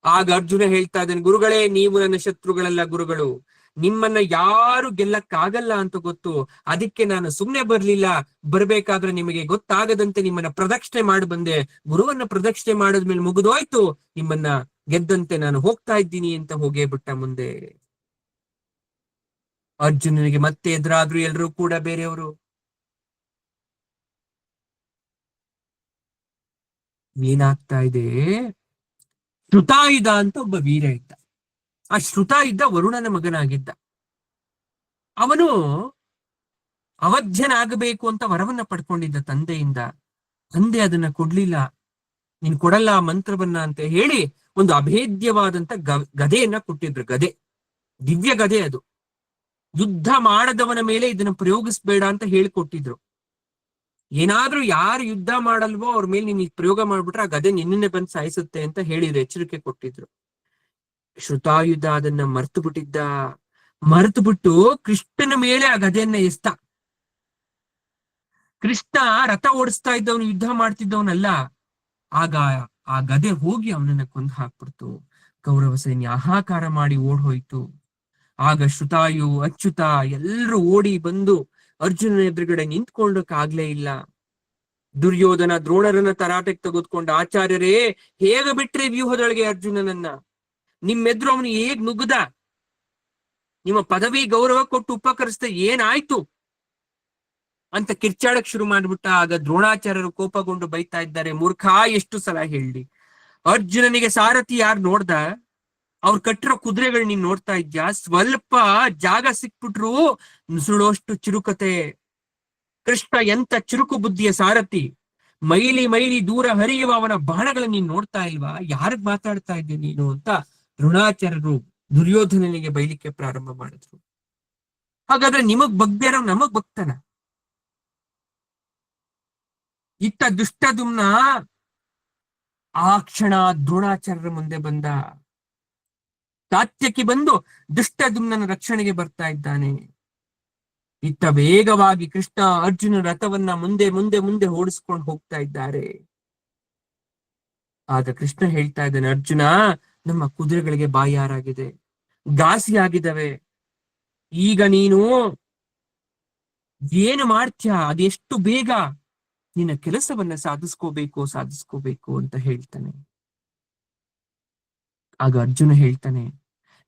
ಆಗ ಅರ್ಜುನ ಹೇಳ್ತಾ ಇದ್ದಾನೆ, ಗುರುಗಳೇ, ನೀವು ನನ್ನ ಶತ್ರುಗಳಲ್ಲ ಗುರುಗಳು, ನಿಮ್ಮನ್ನ ಯಾರು ಗೆಲ್ಲಕ್ಕಾಗಲ್ಲ ಅಂತ ಗೊತ್ತು, ಅದಕ್ಕೆ ನಾನು ಸುಮ್ನೆ ಬರ್ಲಿಲ್ಲ. ಬರ್ಬೇಕಾದ್ರೆ ನಿಮಗೆ ಗೊತ್ತಾಗದಂತೆ ನಿಮ್ಮನ್ನ ಪ್ರದಕ್ಷಿಣೆ ಮಾಡಿ ಬಂದೆ. ಗುರುವನ್ನ ಪ್ರದಕ್ಷಿಣೆ ಮಾಡಿದ್ಮೇಲೆ ಮುಗಿದೋಯ್ತು, ನಿಮ್ಮನ್ನ ಗೆದ್ದಂತೆ ನಾನು ಹೋಗ್ತಾ ಇದ್ದೀನಿ ಅಂತ ಹೋಗೇ ಬಿಟ್ಟ ಮುಂದೆ. ಅರ್ಜುನನಿಗೆ ಮತ್ತೆ ಎದುರಾದ್ರು ಎಲ್ರೂ ಕೂಡ ಬೇರೆಯವರು. ಏನಾಗ್ತಾ ಇದೆ, ಶ್ರುತಾಯುಧ ಅಂತ ಒಬ್ಬ ವೀರ ಇದ್ದ. ಆ ಶ್ರುತಾಯುಧ ವರುಣನ ಮಗನಾಗಿದ್ದ. ಅವನು ಅವಧ್ಯನಾಗಬೇಕು ಅಂತ ವರವನ್ನ ಪಡ್ಕೊಂಡಿದ್ದ ತಂದೆಯಿಂದ. ತಂದೆ ಅದನ್ನ ಕೊಡ್ಲಿಲ್ಲ. ನೀನ್ ಕೊಡಲ್ಲ ಆ ಮಂತ್ರವನ್ನ ಅಂತ ಹೇಳಿ ಒಂದು ಅಭೇದ್ಯವಾದಂತ ಗದೆಯನ್ನ ಕೊಟ್ಟಿದ್ರು. ಗದೆ, ದಿವ್ಯ ಗದೆ ಅದು. ಯುದ್ಧ ಮಾಡದವನ ಮೇಲೆ ಇದನ್ನ ಪ್ರಯೋಗಿಸ್ಬೇಡ ಅಂತ ಹೇಳಿಕೊಟ್ಟಿದ್ರು. ಏನಾದ್ರೂ ಯಾರು ಯುದ್ಧ ಮಾಡಲ್ವೋ ಅವ್ರ ಮೇಲೆ ನೀನ್ ಪ್ರಯೋಗ ಮಾಡ್ಬಿಟ್ರೆ ಆ ಗದೆ ನಿನ್ನೆ ಬಂದು ಸಾಯಿಸುತ್ತೆ ಅಂತ ಹೇಳಿದ್ರು, ಎಚ್ಚರಿಕೆ ಕೊಟ್ಟಿದ್ರು. ಶ್ರುತಾಯುಧ ಅದನ್ನ ಮರ್ತು ಬಿಟ್ಟಿದ್ದ. ಮರೆತು ಬಿಟ್ಟು ಕೃಷ್ಣನ ಮೇಲೆ ಆ ಗದೆಯನ್ನ ಎಸ್ತ. ಕೃಷ್ಣ ರಥ ಓಡಿಸ್ತಾ ಇದ್ದವನು, ಯುದ್ಧ ಮಾಡ್ತಿದ್ದವನಲ್ಲ. ಆಗ ಆ ಗದೆ ಹೋಗಿ ಅವನನ್ನ ಕೊಂದು ಹಾಕ್ಬಿಡ್ತು. ಕೌರವ ಸೈನ್ಯ ಹಾಹಾಕಾರ ಮಾಡಿ ಓಡ್ ಹೋಯ್ತು. ಆಗ ಶ್ರುತಾಯು, ಅಚ್ಯುತ ಎಲ್ಲರೂ ಓಡಿ ಬಂದು ಅರ್ಜುನನ ಎದುರುಗಡೆ ನಿಂತ್ಕೊಳ್ಳೋಕಾಗ್ಲೇ ಇಲ್ಲ. ದುರ್ಯೋಧನ ದ್ರೋಣರನ್ನ ತರಾಟೆಗೆ ತೆಗೆದುಕೊಂಡ, ಆಚಾರ್ಯರೇ, ಹೇಗ ಬಿಟ್ರೆ ವ್ಯೂಹದೊಳಗೆ ಅರ್ಜುನನನ್ನ? ನಿಮ್ಮೆದ್ರು ಅವನು ಹೇಗ್ ನುಗ್ಗದ? ನಿಮ್ಮ ಪದವಿ ಗೌರವ ಕೊಟ್ಟು ಉಪಕರಿಸ್ದೆ, ಏನಾಯ್ತು ಅಂತ ಕಿರ್ಚಾಡಕ್ ಶುರು ಮಾಡ್ಬಿಟ್ಟ. ಆಗ ದ್ರೋಣಾಚಾರ್ಯರು ಕೋಪಗೊಂಡು ಬೈತಾ ಇದ್ದಾರೆ, ಮೂರ್ಖ, ಎಷ್ಟು ಸಲ ಹೇಳಿ, ಅರ್ಜುನನಿಗೆ ಸಾರಥಿ ಯಾರು ನೋಡ್ದ? ಅವ್ರು ಕಟ್ಟಿರೋ ಕುದುರೆಗಳು ನೀನ್ ನೋಡ್ತಾ ಇದ್ಯಾ? ಸ್ವಲ್ಪ ಜಾಗ ಸಿಕ್ಬಿಟ್ರು ನುಸುಳೋಷ್ಟು ಚುರುಕತೆ. ಕೃಷ್ಣ ಎಂತ ಚುರುಕು ಬುದ್ಧಿಯ ಸಾರಥಿ. ಮೈಲಿ ಮೈಲಿ ದೂರ ಹರಿಯುವ ಅವನ ಬಾಣಗಳನ್ನ ನೀನ್ ನೋಡ್ತಾ ಇಲ್ವಾ? ಯಾರಿಗ್ ಮಾತಾಡ್ತಾ ಇದ್ದೆ ನೀನು ಅಂತ ದ್ರೋಣಾಚಾರ್ಯರು ದುರ್ಯೋಧನನಿಗೆ ಬೈಲಿಕ್ಕೆ ಪ್ರಾರಂಭ ಮಾಡಿದ್ರು. ಹಾಗಾದ್ರೆ ನಿಮಗ್ ಬಗ್ಬೇರೋ ನಮಗ್ ಬಗ್ತಾನ? ಇತ್ತ ದುಷ್ಟದುಮ್ನ ಆ ಕ್ಷಣ ದ್ರೋಣಾಚಾರ್ಯರ ಮುಂದೆ ಬಂದ. ಸಾತ್ಯಕ್ಕೆ ಬಂದು ದುಷ್ಟದುಮ್ನನ ರಕ್ಷಣೆಗೆ ಬರ್ತಾ ಇದ್ದಾನೆ. ಇತ್ತ ವೇಗವಾಗಿ ಕೃಷ್ಣ ಅರ್ಜುನ ರಥವನ್ನ ಮುಂದೆ ಮುಂದೆ ಮುಂದೆ ಓಡಿಸ್ಕೊಂಡು ಹೋಗ್ತಾ ಇದ್ದಾರೆ. ಆಗ ಕೃಷ್ಣ ಹೇಳ್ತಾ ಇದ್ದಾನೆ, ಅರ್ಜುನ, ನಮ್ಮ ಕುದುರೆಗಳಿಗೆ ಬಾಯಾರಾಗಿದೆ, ಘಾಸಿ ಆಗಿದ್ದಾವೆ. ಈಗ ನೀನು ಏನು ಮಾಡ್ತೀಯ? ಅದೆಷ್ಟು ಬೇಗ ನಿನ್ನ ಕೆಲಸವನ್ನ ಸಾಧಿಸ್ಕೋಬೇಕು ಅಂತ ಹೇಳ್ತಾನೆ. ಆಗ ಅರ್ಜುನ ಹೇಳ್ತಾನೆ,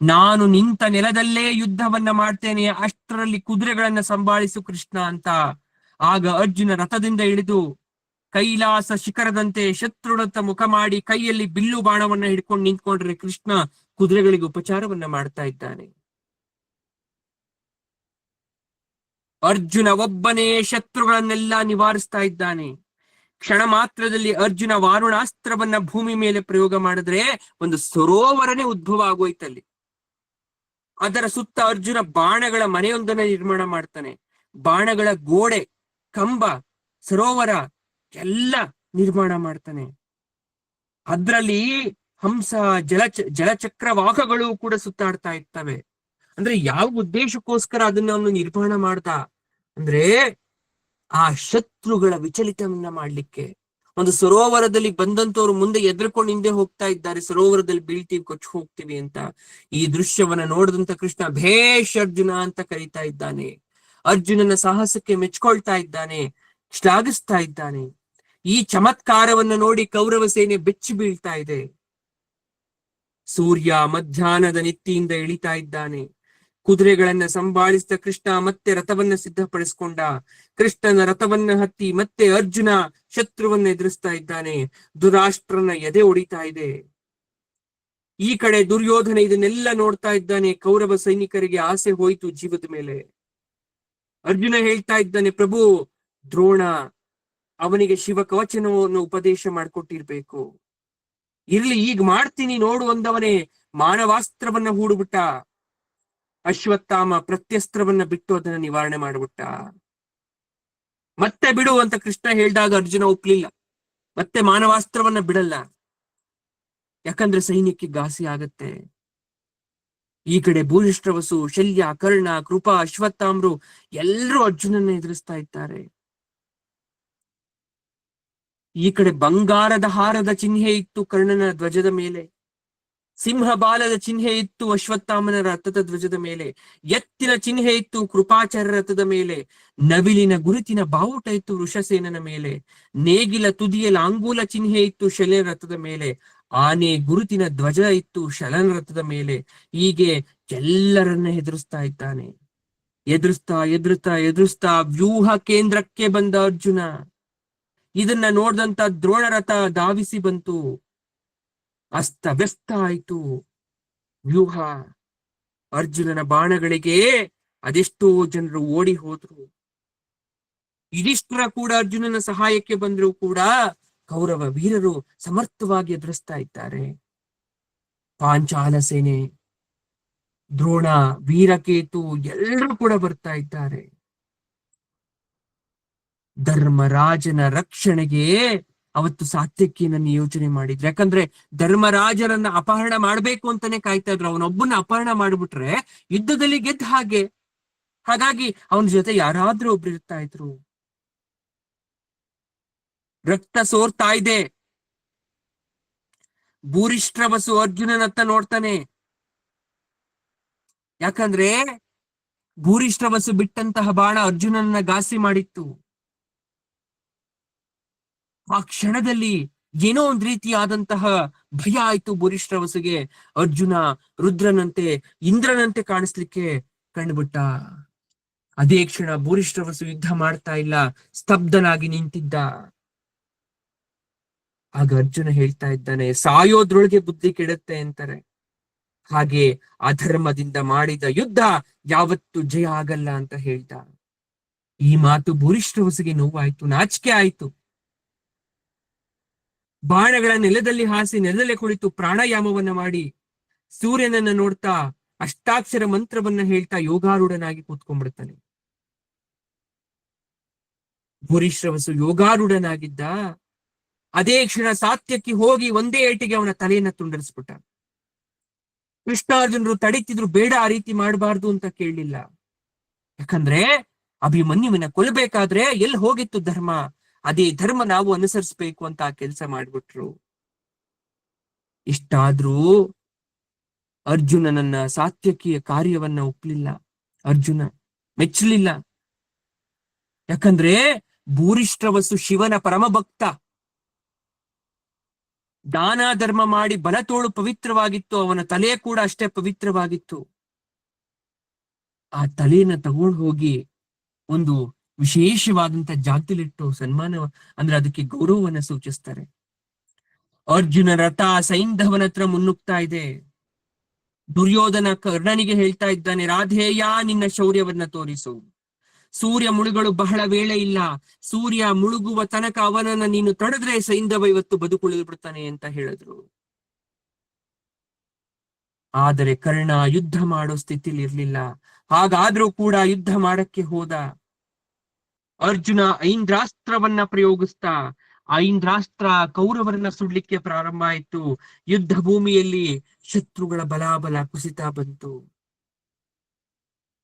ನಾನು ನಿಂತ ನೆಲದಲ್ಲೇ ಯುದ್ಧವನ್ನ ಮಾಡ್ತೇನೆ, ಅಷ್ಟರಲ್ಲಿ ಕುದುರೆಗಳನ್ನ ಸಂಭಾಳಿಸು ಕೃಷ್ಣ ಅಂತ. ಆಗ ಅರ್ಜುನ ರಥದಿಂದ ಇಳಿದು ಕೈಲಾಸ ಶಿಖರದಂತೆ ಶತ್ರುಡತ್ತ ಮುಖ ಮಾಡಿ ಕೈಯಲ್ಲಿ ಬಿಲ್ಲು ಬಾಣವನ್ನ ಹಿಡ್ಕೊಂಡು ನಿಂತ್ಕೊಂಡ್ರೆ ಕೃಷ್ಣ ಕುದುರೆಗಳಿಗೆ ಉಪಚಾರವನ್ನ ಮಾಡ್ತಾ ಇದ್ದಾನೆ. ಅರ್ಜುನ ಒಬ್ಬನೇ ಶತ್ರುಗಳನ್ನೆಲ್ಲ ನಿವಾರಿಸ್ತಾ ಇದ್ದಾನೆ. ಕ್ಷಣ ಮಾತ್ರದಲ್ಲಿ ಅರ್ಜುನ ವಾರುಣಾಸ್ತ್ರವನ್ನ ಭೂಮಿ ಮೇಲೆ ಪ್ರಯೋಗ ಮಾಡಿದ್ರೆ ಒಂದು ಸರೋವರನೇ ಉದ್ಭವ ಆಗೋಯ್ತಲ್ಲಿ. ಅದರ ಸುತ್ತ ಅರ್ಜುನ ಬಾಣಗಳ ಮನೆಯೊಂದನ್ನ ನಿರ್ಮಾಣ ಮಾಡ್ತಾನೆ. ಬಾಣಗಳ ಗೋಡೆ, ಕಂಬ, ಸರೋವರ ಎಲ್ಲ ನಿರ್ಮಾಣ ಮಾಡ್ತಾನೆ. ಅದ್ರಲ್ಲಿ ಹಂಸ, ಜಲಚಕ್ರವಾಹಗಳು ಕೂಡ ಸುತ್ತಾಡ್ತಾ ಇರ್ತವೆ. ಅಂದ್ರೆ ಯಾವ ಉದ್ದೇಶಕ್ಕೋಸ್ಕರ ಅದನ್ನ ನಿರ್ಮಾಣ ಮಾಡ್ದ ಅಂದ್ರೆ ಆ ಶತ್ರುಗಳ ವಿಚಲಿತವನ್ನ ಮಾಡ್ಲಿಕ್ಕೆ. ಒಂದು ಸರೋವರದಲ್ಲಿ ಬಂದಂತವ್ರು ಮುಂದೆ ಎದ್ರಕೊಂಡು ಹಿಂದೆ ಹೋಗ್ತಾ ಇದ್ದಾರೆ, ಸರೋವರದಲ್ಲಿ ಬೀಳ್ತೀವಿ, ಕೊಚ್ಚಿ ಹೋಗ್ತೀವಿ ಅಂತ. ಈ ದೃಶ್ಯವನ್ನ ನೋಡಿದಂತ ಕೃಷ್ಣ ಭೇಷ್ ಅರ್ಜುನ ಅಂತ ಕರೀತಾ ಇದ್ದಾನೆ. ಅರ್ಜುನನ ಸಾಹಸಕ್ಕೆ ಮೆಚ್ಕೊಳ್ತಾ ಇದ್ದಾನೆ, ಶ್ಲಾಘಿಸ್ತಾ ಇದ್ದಾನೆ. ಈ ಚಮತ್ಕಾರವನ್ನ ನೋಡಿ ಕೌರವ ಸೇನೆ ಬೆಚ್ಚಿ ಬೀಳ್ತಾ ಇದೆ. ಸೂರ್ಯ ಮಧ್ಯಾಹ್ನದ ನೆತ್ತಿಯಿಂದ ಇಳಿತಾ ಇದ್ದಾನೆ. ಕುದುರೆಗಳನ್ನ ಸಂಭಾಳಿಸಿದ ಕೃಷ್ಣ ಮತ್ತೆ ರಥವನ್ನ ಸಿದ್ಧಪಡಿಸ್ಕೊಂಡ. ಕೃಷ್ಣನ ರಥವನ್ನ ಹತ್ತಿ ಮತ್ತೆ ಅರ್ಜುನ ಶತ್ರುವನ್ನ ಎದುರಿಸ್ತಾ ಇದ್ದಾನೆ. ಧೃತರಾಷ್ಟ್ರನ ಎದೆ ಒಡಿತಾ ಇದೆ. ಈ ಕಡೆ ದುರ್ಯೋಧನ ಇದನ್ನೆಲ್ಲ ನೋಡ್ತಾ ಇದ್ದಾನೆ. ಕೌರವ ಸೈನಿಕರಿಗೆ ಆಸೆ ಹೋಯಿತು ಜೀವದ ಮೇಲೆ. ಅರ್ಜುನ ಹೇಳ್ತಾ ಇದ್ದಾನೆ, ಪ್ರಭು ದ್ರೋಣ ಅವನಿಗೆ ಶಿವ ಕವಚನವನ್ನು ಉಪದೇಶ ಮಾಡ್ಕೊಟ್ಟಿರ್ಬೇಕು. ಇರ್ಲಿ, ಈಗ ಮಾಡ್ತೀನಿ ನೋಡು ಅಂದವನೇ ಮಾನವಾಸ್ತ್ರವನ್ನ ಹೂಡ್ಬಿಟ್ಟ. ಅಶ್ವತ್ಥಾಮ ಪ್ರತ್ಯಸ್ತ್ರವನ್ನ ಬಿಟ್ಟು ಅದನ್ನ ನಿವಾರಣೆ ಮಾಡ್ಬಿಟ್ಟ. ಮತ್ತೆ ಬಿಡು ಅಂತ ಕೃಷ್ಣ ಹೇಳಿದಾಗ ಅರ್ಜುನ ಒಪ್ಲಿಲ್ಲ. ಮತ್ತೆ ಮಾನವಾಸ್ತ್ರವನ್ನ ಬಿಡಲ್ಲ, ಯಾಕಂದ್ರೆ ಸೈನ್ಯಕ್ಕೆ ಘಾಸಿ ಆಗತ್ತೆ. ಈ ಕಡೆ ಭೂರಿಷ್ಟ್ರವಸು, ಶಲ್ಯ, ಕರ್ಣ, ಕೃಪಾ, ಅಶ್ವತ್ಥಾಮ್ರು ಎಲ್ಲರೂ ಅರ್ಜುನನ್ನ ಎದುರಿಸ್ತಾ ಇದ್ದಾರೆ. ಈ ಕಡೆ ಬಂಗಾರದ ಹಾರದ ಚಿಹ್ನೆ ಇತ್ತು ಕರ್ಣನ ಧ್ವಜದ ಮೇಲೆ, ಸಿಂಹ ಬಾಲದ ಚಿಹ್ನೆ ಇತ್ತು ಅಶ್ವತ್ಥಾಮನ ರಥದ ಧ್ವಜದ ಮೇಲೆ, ಎತ್ತಿನ ಚಿಹ್ನೆ ಇತ್ತು ಕೃಪಾಚಾರ್ಯ ರಥದ ಮೇಲೆ, ನವಿಲಿನ ಗುರುತಿನ ಬಾವುಟ ಇತ್ತು ವೃಷಸೇನನ ಮೇಲೆ, ನೇಗಿಲ ತುದಿಯಲ್ಲಿ ಅಂಗೂಲ ಚಿಹ್ನೆ ಇತ್ತು ಶಲ್ಯ ರಥದ ಮೇಲೆ, ಆನೆ ಗುರುತಿನ ಧ್ವಜ ಇತ್ತು ಶಲನ ರಥದ ಮೇಲೆ. ಹೀಗೆ ಎಲ್ಲರನ್ನ ಎದುರಿಸ್ತಾ ಇದ್ದಾನೆ. ಎದುರಿಸ್ತಾ ವ್ಯೂಹ ಕೇಂದ್ರಕ್ಕೆ ಬಂದ ಅರ್ಜುನ. ಇದನ್ನ ನೋಡ್ದಂತ ದ್ರೋಣರಥ ಧಾವಿಸಿ ಬಂತು. ಅಸ್ತವ್ಯಸ್ತ ಆಯ್ತು ವ್ಯೂಹ. ಅರ್ಜುನನ ಬಾಣಗಳಿಗೆ ಅದೆಷ್ಟೋ ಜನರು ಓಡಿ ಹೋದ್ರು. ಯುಧಿಷ್ಠಿರ ಕೂಡ ಅರ್ಜುನನ ಸಹಾಯಕ್ಕೆ ಬಂದ್ರು ಕೂಡ ಕೌರವ ವೀರರು ಸಮರ್ಥವಾಗಿ ಎದುರಿಸ್ತಾ ಇದ್ದಾರೆ. ಪಾಂಚಾಲ ಸೇನೆ, ದ್ರೋಣ, ವೀರಕೇತು ಎಲ್ಲರೂ ಕೂಡ ಬರ್ತಾ ಇದ್ದಾರೆ. ಧರ್ಮರಾಜನ ರಕ್ಷಣೆಗೆ ಅವತ್ತು ಸಾತ್ಯಕಿಯನ್ನ ಯೋಚನೆ ಮಾಡಿದ್ರು. ಯಾಕಂದ್ರೆ ಧರ್ಮರಾಜರನ್ನ ಅಪಹರಣ ಮಾಡ್ಬೇಕು ಅಂತಾನೆ ಕಾಯ್ತಾ ಇದ್ರು. ಅವನೊಬ್ಬನ ಅಪಹರಣ ಮಾಡ್ಬಿಟ್ರೆ ಯುದ್ಧದಲ್ಲಿ ಗೆದ್ದ ಹಾಗೆ. ಹಾಗಾಗಿ ಅವನ ಜೊತೆ ಯಾರಾದ್ರೂ ಒಬ್ರು ಇರ್ತಾ ಇದ್ರು. ರಕ್ತ ಸೋರ್ತಾ ಇದೆ. ಭೂರಿಷ್ಟ್ರವಸು ಅರ್ಜುನನತ್ತ ನೋಡ್ತಾನೆ. ಯಾಕಂದ್ರೆ ಭೂರಿಷ್ಟ್ರವಸು ಬಿಟ್ಟಂತಹ ಬಾಣ ಅರ್ಜುನನ್ನ ಘಾಸಿ ಮಾಡಿತ್ತು. ಆ ಕ್ಷಣದಲ್ಲಿ ಏನೋ ಒಂದ್ ರೀತಿಯಾದಂತಹ ಭಯ ಆಯ್ತು ಭೂರಿಷ್ಟ್ರವಸುಗೆ. ಅರ್ಜುನ ರುದ್ರನಂತೆ, ಇಂದ್ರನಂತೆ ಕಾಣಿಸ್ಲಿಕ್ಕೆ ಕಂಡುಬಿಟ್ಟ. ಅದೇ ಕ್ಷಣ ಭೂರಿಷ್ಟ್ರವಸು ಯುದ್ಧ ಮಾಡ್ತಾ ಇಲ್ಲ, ಸ್ತಬ್ಧನಾಗಿ ನಿಂತಿದ್ದ. ಆಗ ಅರ್ಜುನ ಹೇಳ್ತಾ ಇದ್ದಾನೆ, ಸಾಯೋದ್ರೊಳಗೆ ಬುದ್ಧಿ ಕೆಡುತ್ತೆ ಅಂತಾರೆ. ಹಾಗೆ ಅಧರ್ಮದಿಂದ ಮಾಡಿದ ಯುದ್ಧ ಯಾವತ್ತು ಜಯ ಆಗಲ್ಲ ಅಂತ ಹೇಳ್ದ. ಈ ಮಾತು ಭೂರಿಷ್ಟ್ರವಸುಗೆ ನೋವಾಯ್ತು, ನಾಚಿಕೆ ಆಯ್ತು. ಬಾಣಗಳ ನೆಲದಲ್ಲಿ ಹಾಸಿ ನೆಲದಲ್ಲೇ ಕುಳಿತು ಪ್ರಾಣಾಯಾಮವನ್ನ ಮಾಡಿ ಸೂರ್ಯನನ್ನ ನೋಡ್ತಾ ಅಷ್ಟಾಕ್ಷರ ಮಂತ್ರವನ್ನ ಹೇಳ್ತಾ ಯೋಗಾರೂಢನಾಗಿ ಕೂತ್ಕೊಂಡ್ಬಿಡ್ತಾನೆ. ಭೂರಿಶ್ರವಸು ಯೋಗಾರೂಢನಾಗಿದ್ದ. ಅದೇ ಕ್ಷಣ ಸಾತ್ಯಕ್ಕೆ ಹೋಗಿ ಒಂದೇ ಏಟಿಗೆ ಅವನ ತಲೆಯನ್ನ ತುಂಡರಿಸ್ಬಿಟ್ಟ. ಕೃಷ್ಣಾರ್ಜುನರು ತಡೀತಿದ್ರು, ಬೇಡ ಆ ರೀತಿ ಮಾಡಬಾರ್ದು ಅಂತ ಕೇಳಲಿಲ್ಲ. ಯಾಕಂದ್ರೆ ಅಭಿಮನ್ಯುವಿನ ಕೊಲ್ಲಬೇಕಾದ್ರೆ ಎಲ್ಲಿ ಹೋಗಿತ್ತು ಧರ್ಮ? ಅದೇ ಧರ್ಮ ನಾವು ಅನುಸರಿಸ್ಬೇಕು ಅಂತ ಆ ಕೆಲಸ ಮಾಡ್ಬಿಟ್ರು. ಇಷ್ಟಾದ್ರೂ ಅರ್ಜುನನನ್ನ ಸಾತ್ಯಕಿಯ ಕಾರ್ಯವನ್ನ ಒಪ್ಲಿಲ್ಲ. ಅರ್ಜುನ ಮೆಚ್ಚಲಿಲ್ಲ. ಯಾಕಂದ್ರೆ ಭೂರಿಷ್ಟ್ರವಸು ಶಿವನ ಪರಮ ಭಕ್ತ. ದಾನ ಧರ್ಮ ಮಾಡಿ ಬಲತೋಳು ಪವಿತ್ರವಾಗಿತ್ತು, ಅವನ ತಲೆ ಕೂಡ ಅಷ್ಟೇ ಪವಿತ್ರವಾಗಿತ್ತು. ಆ ತಲೆಯನ್ನ ತಗೊಂಡು ಹೋಗಿ ಒಂದು ವಿಶೇಷವಾದಂತ ಜಾಗದಲ್ಲಿಟ್ಟು ಸನ್ಮಾನ, ಅಂದ್ರೆ ಅದಕ್ಕೆ ಗೌರವವನ್ನ ಸೂಚಿಸ್ತಾರೆ. ಅರ್ಜುನ ರಥ ಸೈಂಧವನ ಹತ್ರ ಮುನ್ನುಗ್ತಾ ಇದೆ. ದುರ್ಯೋಧನ ಕರ್ಣನಿಗೆ ಹೇಳ್ತಾ ಇದ್ದಾನೆ, ರಾಧೇಯ ನಿನ್ನ ಶೌರ್ಯವನ್ನ ತೋರಿಸು. ಸೂರ್ಯ ಮುಳುಗಲು ಬಹಳ ವೇಳೆ ಇಲ್ಲ, ಸೂರ್ಯ ಮುಳುಗುವ ತನಕ ಅವನನ್ನ ನೀನು ತಡೆದ್ರೆ ಸೈಂಧವ ಇವತ್ತು ಬದುಕುಳಿದು ಬಿಡ್ತಾನೆ ಅಂತ ಹೇಳಿದ್ರು. ಆದರೆ ಕರ್ಣ ಯುದ್ಧ ಮಾಡೋ ಸ್ಥಿತಿಲಿ ಇರ್ಲಿಲ್ಲ. ಹಾಗಾದ್ರೂ ಕೂಡ ಯುದ್ಧ ಮಾಡಕ್ಕೆ ಹೋದ. ಅರ್ಜುನ ಐಂದ್ರಾಸ್ತ್ರವನ್ನ ಪ್ರಯೋಗಿಸ್ತಾ, ಐಂದ್ರಾಸ್ತ್ರ ಕೌರವರನ್ನ ಸುಡ್ಲಿಕ್ಕೆ ಪ್ರಾರಂಭ ಆಯ್ತು. ಯುದ್ಧ ಭೂಮಿಯಲ್ಲಿ ಶತ್ರುಗಳ ಬಲಾಬಲ ಕುಸಿತಾ ಬಂತು.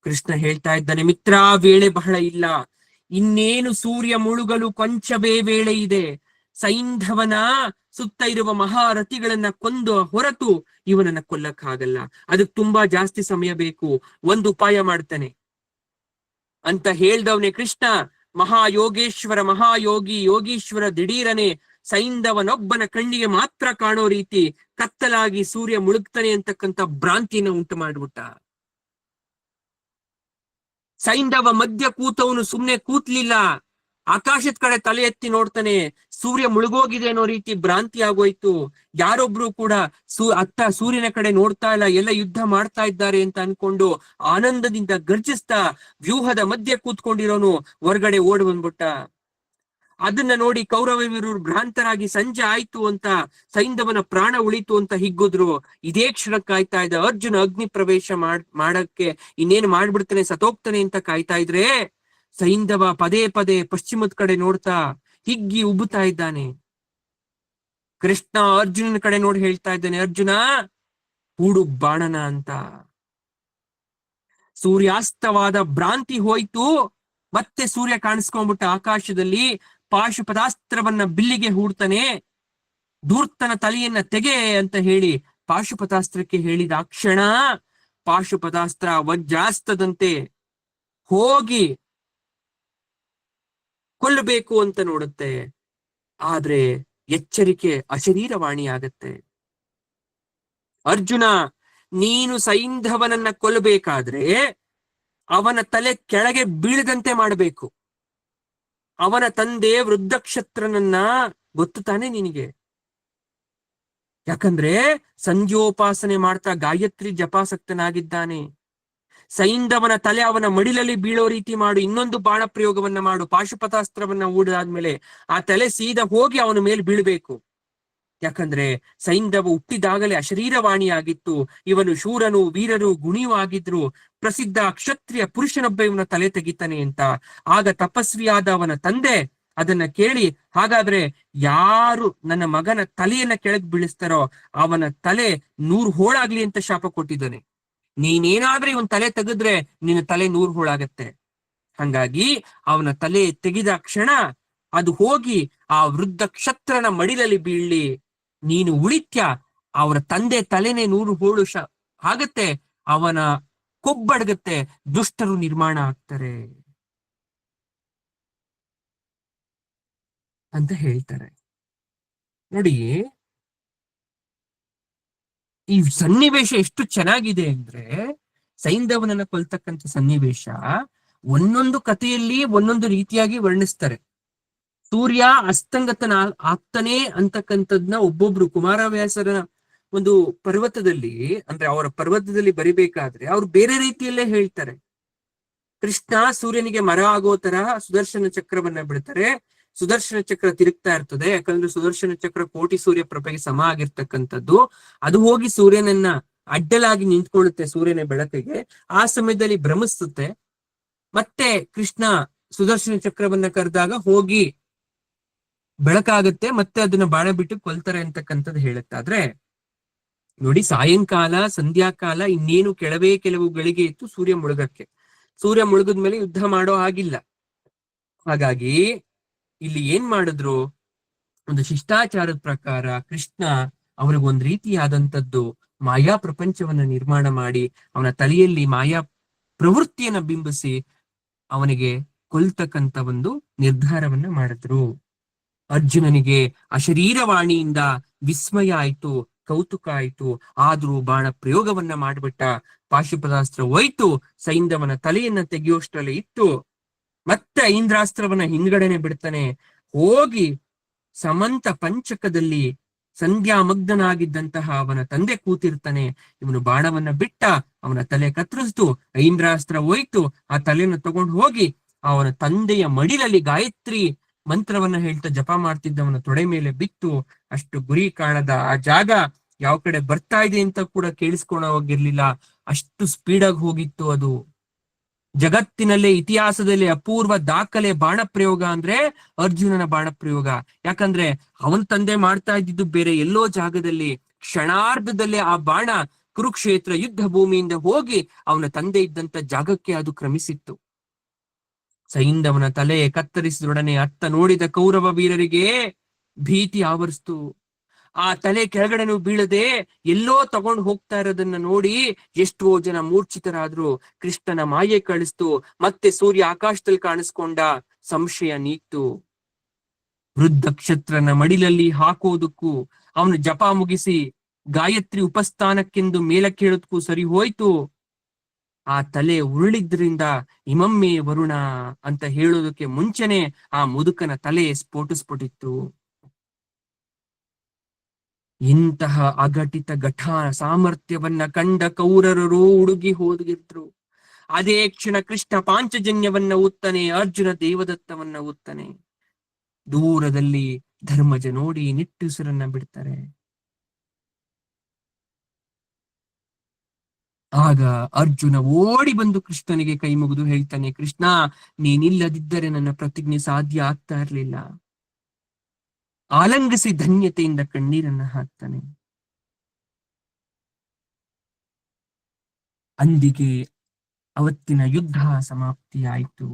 ಕೃಷ್ಣ ಹೇಳ್ತಾ ಇದ್ದಾನೆ, ಮಿತ್ರ, ವೇಳೆ ಬಹಳ ಇಲ್ಲ, ಇನ್ನೇನು ಸೂರ್ಯ ಮುಳುಗಲು ಕೊಂಚವೇ ವೇಳೆ ಇದೆ. ಸೈಂಧವನ ಸುತ್ತ ಇರುವ ಮಹಾರಥಿಗಳನ್ನ ಕೊಂದು ಹೊರತು ಇವನನ್ನ ಕೊಲ್ಲಕ್ಕಾಗಲ್ಲ, ಅದಕ್ಕೆ ತುಂಬಾ ಜಾಸ್ತಿ ಸಮಯ ಬೇಕು. ಒಂದು ಉಪಾಯ ಮಾಡ್ತಾನೆ ಅಂತ ಹೇಳ್ದವನೇ ಕೃಷ್ಣ. ಮಹಾಯೋಗೇಶ್ವರ, ಮಹಾಯೋಗಿ, ಯೋಗೀಶ್ವರ ದಿಢೀರನೆ ಸೈಂಧವನೊಬ್ಬನ ಕಣ್ಣಿಗೆ ಮಾತ್ರ ಕಾಣೋ ರೀತಿ ಕತ್ತಲಾಗಿ ಸೂರ್ಯ ಮುಳುಗ್ತಾನೆ ಅಂತಕ್ಕಂಥ ಭ್ರಾಂತಿಯನ್ನು ಉಂಟು ಮಾಡ್ಬಿಟ್ಟ. ಸೈಂಧವ ಮಧ್ಯ ಕೂತವನು ಸುಮ್ನೆ ಕೂತ್ಲಿಲ್ಲ, ಆಕಾಶದ ಕಡೆ ತಲೆ ಎತ್ತಿ ನೋಡ್ತಾನೆ. ಸೂರ್ಯ ಮುಳುಗೋಗಿದೆ ಅನ್ನೋ ರೀತಿ ಭ್ರಾಂತಿ ಆಗೋಯ್ತು. ಯಾರೊಬ್ರು ಕೂಡ ಸೂರ್ಯನ ಕಡೆ ನೋಡ್ತಾ ಇಲ್ಲ, ಎಲ್ಲ ಯುದ್ಧ ಮಾಡ್ತಾ ಇದ್ದಾರೆ ಅಂತ ಅನ್ಕೊಂಡು ಆನಂದದಿಂದ ಗರ್ಜಿಸ್ತಾ ವ್ಯೂಹದ ಮಧ್ಯೆ ಕೂತ್ಕೊಂಡಿರೋನು ಹೊರಗಡೆ ಓಡ್ ಬಂದ್ಬಿಟ್ಟ. ಅದನ್ನ ನೋಡಿ ಕೌರವ ವೀರರು ಭ್ರಾಂತರಾಗಿ ಸಂಜೆ ಆಯ್ತು ಅಂತ, ಸೈಂಧವನ ಪ್ರಾಣ ಉಳಿತು ಅಂತ ಹಿಗ್ಗುದ್ರು. ಇದೇ ಕ್ಷಣಕ್ಕೆ ಕಾಯ್ತಾ ಇದ್ದ ಅರ್ಜುನ ಅಗ್ನಿ ಪ್ರವೇಶ ಮಾಡಕ್ಕೆ ಇನ್ನೇನು ಮಾಡ್ಬಿಡ್ತಾನೆ, ಸತೋಗ್ತಾನೆ ಅಂತ ಕಾಯ್ತಾ ಇದ್ರೆ ಸೈಂಧವ ಪದೇ ಪದೇ ಪಶ್ಚಿಮದ ಕಡೆ ನೋಡ್ತಾ ಹಿಗ್ಗಿ ಉಬ್ಬುತ್ತಾ ಇದ್ದಾನೆ. ಕೃಷ್ಣ ಅರ್ಜುನನ ಕಡೆ ನೋಡಿ ಹೇಳ್ತಾ ಇದ್ದಾನೆ, ಅರ್ಜುನ ಹೂಡು ಬಾಣನ ಅಂತ. ಸೂರ್ಯಾಸ್ತವಾದ ಭ್ರಾಂತಿ ಹೋಯ್ತು, ಮತ್ತೆ ಸೂರ್ಯ ಕಾಣಿಸ್ಕೊಂಡ್ಬಿಟ್ಟ ಆಕಾಶದಲ್ಲಿ. ಪಾಶುಪತಾಸ್ತ್ರವನ್ನ ಬಿಲ್ಲಿಗೆ ಹೂಡ್ತಾನೆ. ಧೂರ್ತನ ತಲೆಯನ್ನ ತೆಗೆ ಅಂತ ಹೇಳಿ ಪಾಶುಪತಾಸ್ತ್ರಕ್ಕೆ ಹೇಳಿದ ಕ್ಷಣ ಪಾಶುಪತಾಸ್ತ್ರ ವಜ್ರಾಸ್ತದಂತೆ ಹೋಗಿ ಕೊಲ್ಲಬೇಕು ಅಂತ ನೋಡುತ್ತೆ. ಆದ್ರೆ ಎಚ್ಚರಿಕೆ ಅಶರೀರವಾಣಿಯಾಗತ್ತೆ. ಅರ್ಜುನ, ನೀನು ಸೈಂಧವನನ್ನ ಕೊಲ್ಲಬೇಕಾದ್ರೆ ಅವನ ತಲೆ ಕೆಳಗೆ ಬೀಳದಂತೆ ಮಾಡಬೇಕು. ಅವನ ತಂದೆ ವೃದ್ಧಕ್ಷತ್ರನನ್ನ ಗೊತ್ತು ತಾನೆ ನಿನಗೆ? ಯಾಕಂದ್ರೆ ಸಂಧ್ಯೋಪಾಸನೆ ಮಾಡ್ತಾ ಗಾಯತ್ರಿ ಜಪಾಸಕ್ತನಾಗಿದ್ದಾನೆ. ಸೈಂಧವನ ತಲೆ ಅವನ ಮಡಿಲಲ್ಲಿ ಬೀಳೋ ರೀತಿ ಮಾಡು, ಇನ್ನೊಂದು ಬಾಣ ಪ್ರಯೋಗವನ್ನ ಮಾಡು. ಪಾಶುಪತಾಸ್ತ್ರವನ್ನ ಹೂಡಾದ್ಮೇಲೆ ಆ ತಲೆ ಸೀದಾ ಹೋಗಿ ಅವನ ಮೇಲೆ ಬೀಳ್ಬೇಕು. ಯಾಕಂದ್ರೆ ಸೈಂಧವ ಹುಟ್ಟಿದಾಗಲೇ ಅಶರೀರವಾಣಿಯಾಗಿತ್ತು. ಇವನು ಶೂರನು, ವೀರರು, ಗುಣಿಯೂ ಆಗಿದ್ರು. ಪ್ರಸಿದ್ಧ ಕ್ಷತ್ರಿಯ ಪುರುಷನೊಬ್ಬ ಇವನ ತಲೆ ತೆಗಿತಾನೆ ಅಂತ. ಆಗ ತಪಸ್ವಿಯಾದ ಅವನ ತಂದೆ ಅದನ್ನ ಕೇಳಿ, ಹಾಗಾದ್ರೆ ಯಾರು ನನ್ನ ಮಗನ ತಲೆಯನ್ನ ಕೆಳಗ್ ಬೀಳಿಸ್ತಾರೋ ಅವನ ತಲೆ 100 ಹೋಳಾಗ್ಲಿ ಅಂತ ಶಾಪ ಕೊಟ್ಟಿದ್ದಾನೆ. ನೀನೇನಾದ್ರೆ ಇವನ್ ತಲೆ ತೆಗೆದ್ರೆ ನಿನ್ನ ತಲೆ 100 ಹೋಳಾಗತ್ತೆ. ಹಂಗಾಗಿ ಅವನ ತಲೆ ತೆಗೆದ ಕ್ಷಣ ಅದು ಹೋಗಿ ಆ ವೃದ್ಧ ಕ್ಷತ್ರನ ಮಡಿಲಲ್ಲಿ ಬೀಳ್ಲಿ. ನೀನು ಉಳಿತ್ಯ, ಅವರ ತಂದೆ ತಲೆನೇ 100 ಹೋಳು ಆಗತ್ತೆ, ಅವನ ಕೊಬ್ಬಡಗತ್ತೆ, ದುಷ್ಟರು ನಿರ್ಮಾಣ ಆಗ್ತಾರೆ ಅಂತ ಹೇಳ್ತಾರೆ. ನೋಡಿ, ಈ ಸನ್ನಿವೇಶ ಎಷ್ಟು ಚೆನ್ನಾಗಿದೆ ಅಂದ್ರೆ, ಸೈಂಧವನನ್ನ ಕೊಲ್ತಕ್ಕಂಥ ಸನ್ನಿವೇಶ ಒಂದೊಂದು ಕಥೆಯಲ್ಲಿ ಒಂದೊಂದು ರೀತಿಯಾಗಿ ವರ್ಣಿಸ್ತಾರೆ. ಸೂರ್ಯ ಅಸ್ತಂಗತನ ಆಗ್ತಾನೆ ಅಂತಕ್ಕಂಥದ್ನ ಒಬ್ಬೊಬ್ರು ಕುಮಾರವ್ಯಾಸರ ಒಂದು ಪರ್ವತದಲ್ಲಿ, ಅಂದ್ರೆ ಅವರ ಪರ್ವತದಲ್ಲಿ ಬರಿಬೇಕಾದ್ರೆ ಅವ್ರು ಬೇರೆ ರೀತಿಯಲ್ಲೇ ಹೇಳ್ತಾರೆ. ಕೃಷ್ಣ ಸೂರ್ಯನಿಗೆ ಮರ ಆಗೋ ತರ ಸುದರ್ಶನ ಚಕ್ರವನ್ನ ಬಿಡ್ತಾರೆ. ಸುದರ್ಶನ ಚಕ್ರ ತಿರುಗ್ತಾ ಇರ್ತದೆ, ಯಾಕಂದ್ರೆ ಸುದರ್ಶನ ಚಕ್ರ ಕೋಟಿ ಸೂರ್ಯ ಪ್ರಭೆಗೆ ಸಮ ಆಗಿರ್ತಕ್ಕಂಥದ್ದು. ಅದು ಹೋಗಿ ಸೂರ್ಯನನ್ನ ಅಡ್ಡಲಾಗಿ ನಿಂತ್ಕೊಳ್ಳುತ್ತೆ, ಸೂರ್ಯನ ಬೆಳಕಿಗೆ. ಆ ಸಮಯದಲ್ಲಿ ಭ್ರಮಿಸುತ್ತೆ. ಮತ್ತೆ ಕೃಷ್ಣ ಸುದರ್ಶನ ಚಕ್ರವನ್ನ ಕರೆದಾಗ ಹೋಗಿ ಬೆಳಕಾಗುತ್ತೆ, ಮತ್ತೆ ಅದನ್ನ ಬಾಣ ಬಿಟ್ಟು ಕೊಲ್ತಾರೆ ಅಂತಕ್ಕಂಥದ್ದು ಹೇಳುತ್ತಾದ್ರೆ, ನೋಡಿ, ಸಾಯಂಕಾಲ ಸಂಧ್ಯಾಕಾಲ ಇನ್ನೇನು ಕೆಲವು ಗಳಿಗೆ ಇತ್ತು ಸೂರ್ಯ ಮುಳುಗಕ್ಕೆ. ಸೂರ್ಯ ಮುಳುಗದ್ಮೇಲೆ ಯುದ್ಧ ಮಾಡೋ ಹಾಗಿಲ್ಲ. ಹಾಗಾಗಿ ಇಲ್ಲಿ ಏನ್ ಮಾಡಿದ್ರು, ಒಂದು ಶಿಷ್ಟಾಚಾರದ ಪ್ರಕಾರ ಕೃಷ್ಣ ಅವ್ರಿಗೊಂದ್ ರೀತಿಯಾದಂಥದ್ದು ಮಾಯಾ ಪ್ರಪಂಚವನ್ನ ನಿರ್ಮಾಣ ಮಾಡಿ ಅವನ ತಲೆಯಲ್ಲಿ ಮಾಯಾ ಪ್ರವೃತ್ತಿಯನ್ನ ಬಿಂಬಿಸಿ ಅವನಿಗೆ ಕೊಲ್ತಕ್ಕಂಥ ಒಂದು ನಿರ್ಧಾರವನ್ನ ಮಾಡಿದ್ರು. ಅರ್ಜುನನಿಗೆ ಅಶರೀರವಾಣಿಯಿಂದ ವಿಸ್ಮಯ ಆಯ್ತು, ಕೌತುಕ ಆಯ್ತು. ಆದ್ರೂ ಬಾಣ ಪ್ರಯೋಗವನ್ನ ಮಾಡ್ಬಿಟ್ಟ. ಪಾಶುಪದಾಸ್ತ್ರ ಹೋಯ್ತು, ಸೈಂಧವನ ತಲೆಯನ್ನ ತೆಗೆಯುವಷ್ಟರಲ್ಲಿ ಇತ್ತು. ಮತ್ತೆ ಐಂದ್ರಾಸ್ತ್ರವನ್ನ ಹಿಂದ್ಗಡೆನೆ ಬಿಡ್ತಾನೆ. ಹೋಗಿ ಸಮಂತ ಪಂಚಕದಲ್ಲಿ ಸಂಧ್ಯಾಮಗ್ನಾಗಿದ್ದಂತಹ ಅವನ ತಂದೆ ಕೂತಿರ್ತಾನೆ. ಇವನು ಬಾಣವನ್ನ ಬಿಟ್ಟ, ಅವನ ತಲೆ ಕತ್ತರಿಸ್ತು, ಐಂದ್ರಾಸ್ತ್ರ ಹೋಯ್ತು. ಆ ತಲೆಯನ್ನು ತಗೊಂಡು ಹೋಗಿ ಅವನ ತಂದೆಯ ಮಡಿಲಲ್ಲಿ ಗಾಯತ್ರಿ ಮಂತ್ರವನ್ನ ಹೇಳ್ತಾ ಜಪ ಮಾಡ್ತಿದ್ದವನ ತೊಡೆ ಮೇಲೆ ಬಿತ್ತು. ಅಷ್ಟು ಗುರಿ ಕಾಣದ ಆ ಜಾಗ ಯಾವ ಕಡೆ ಬರ್ತಾ ಇದೆ ಅಂತ ಕೂಡ ಕೇಳಿಸ್ಕೊಳ ಹೋಗಿರ್ಲಿಲ್ಲ. ಅಷ್ಟು ಸ್ಪೀಡಾಗಿ ಹೋಗಿತ್ತು ಅದು. ಜಗತ್ತಿನಲ್ಲೇ ಇತಿಹಾಸದಲ್ಲಿ ಅಪೂರ್ವ ದಾಖಲೆ ಬಾಣ ಪ್ರಯೋಗ ಅಂದ್ರೆ ಅರ್ಜುನನ ಬಾಣ ಪ್ರಯೋಗ. ಯಾಕಂದ್ರೆ ಅವನ್ ತಂದೆ ಮಾಡ್ತಾ ಇದ್ದಿದ್ದು ಬೇರೆ ಎಲ್ಲೋ ಜಾಗದಲ್ಲಿ. ಕ್ಷಣಾರ್ಧದಲ್ಲೇ ಆ ಬಾಣ ಕುರುಕ್ಷೇತ್ರ ಯುದ್ಧ ಭೂಮಿಯಿಂದ ಹೋಗಿ ಅವನ ತಂದೆ ಇದ್ದಂತ ಜಾಗಕ್ಕೆ ಅದು ಕ್ರಮಿಸಿತ್ತು. ಸೈಂಧವನ ತಲೆ ಕತ್ತರಿಸಿದೊಡನೆ ಅತ್ತ ನೋಡಿದ ಕೌರವ ವೀರರಿಗೆ ಭೀತಿ ಆವರಿಸ್ತು. ಆ ತಲೆ ಕೆಳಗಡೆನೂ ಬೀಳದೆ ಎಲ್ಲೋ ತಗೊಂಡು ಹೋಗ್ತಾ ಇರೋದನ್ನ ನೋಡಿ ಎಷ್ಟೋ ಜನ ಮೂರ್ಛಿತರಾದ್ರು. ಕೃಷ್ಣನ ಮಾಯೆ ಕಳಿಸ್ತು. ಮತ್ತೆ ಸೂರ್ಯ ಆಕಾಶದಲ್ಲಿ ಕಾಣಿಸ್ಕೊಂಡ. ಸಂಶಯ ನೀಗ್ತು. ವೃದ್ಧ ಕ್ಷತ್ರನ ಮಡಿಲಲ್ಲಿ ಹಾಕೋದಕ್ಕೂ ಅವನು ಜಪ ಮುಗಿಸಿ ಗಾಯತ್ರಿ ಉಪಸ್ಥಾನಕ್ಕೆಂದು ಮೇಲಕ್ಕೇಳೋದಕ್ಕೂ ಸರಿ ಹೋಯ್ತು. ಆ ತಲೆ ಉರುಳಿದ್ರಿಂದ ಇಮಮ್ಮೆ ವರುಣ ಅಂತ ಹೇಳೋದಕ್ಕೆ ಮುಂಚೆನೆ ಆ ಮುದುಕನ ತಲೆ ಸ್ಫೋಟಿಸ್ಬಿಟ್ಟಿತ್ತು. ಇಂತಹ ಅಘಟಿತ ಘಟಾ ಸಾಮರ್ಥ್ಯವನ್ನ ಕಂಡ ಕೌರವರು ಉಡುಗಿ ಹೋಗಿದ್ರು. ಅದೇ ಕ್ಷಣ ಕೃಷ್ಣ ಪಾಂಚಜನ್ಯವನ್ನ ಉತ್ತನೆ, ಅರ್ಜುನ ದೇವದತ್ತವನ್ನ ಉತ್ತನೆ. ದೂರದಲ್ಲಿ ಧರ್ಮಜ ನೋಡಿ ನಿಟ್ಟುಸಿರನ್ನ ಬಿಡ್ತಾರೆ. ಆಗ ಅರ್ಜುನ ಓಡಿ ಬಂದು ಕೃಷ್ಣನಿಗೆ ಕೈ ಮುಗಿದು ಹೇಳ್ತಾನೆ, ಕೃಷ್ಣ, ನೀನಿಲ್ಲದಿದ್ದರೆ ನನ್ನ ಪ್ರತಿಜ್ಞೆ ಸಾಧ್ಯ ಆಗ್ತಾ ಇರ್ಲಿಲ್ಲ. ಆಲಂಗಿಸಿ ಧನ್ಯತೆಯಿಂದ ಕಣ್ಣೀರನ್ನ ಹಾಕ್ತಾನೆ. ಅಂದಿಗೆ ಅವತ್ತಿನ ಯುದ್ಧ ಸಮಾಪ್ತಿಯಾಯಿತು.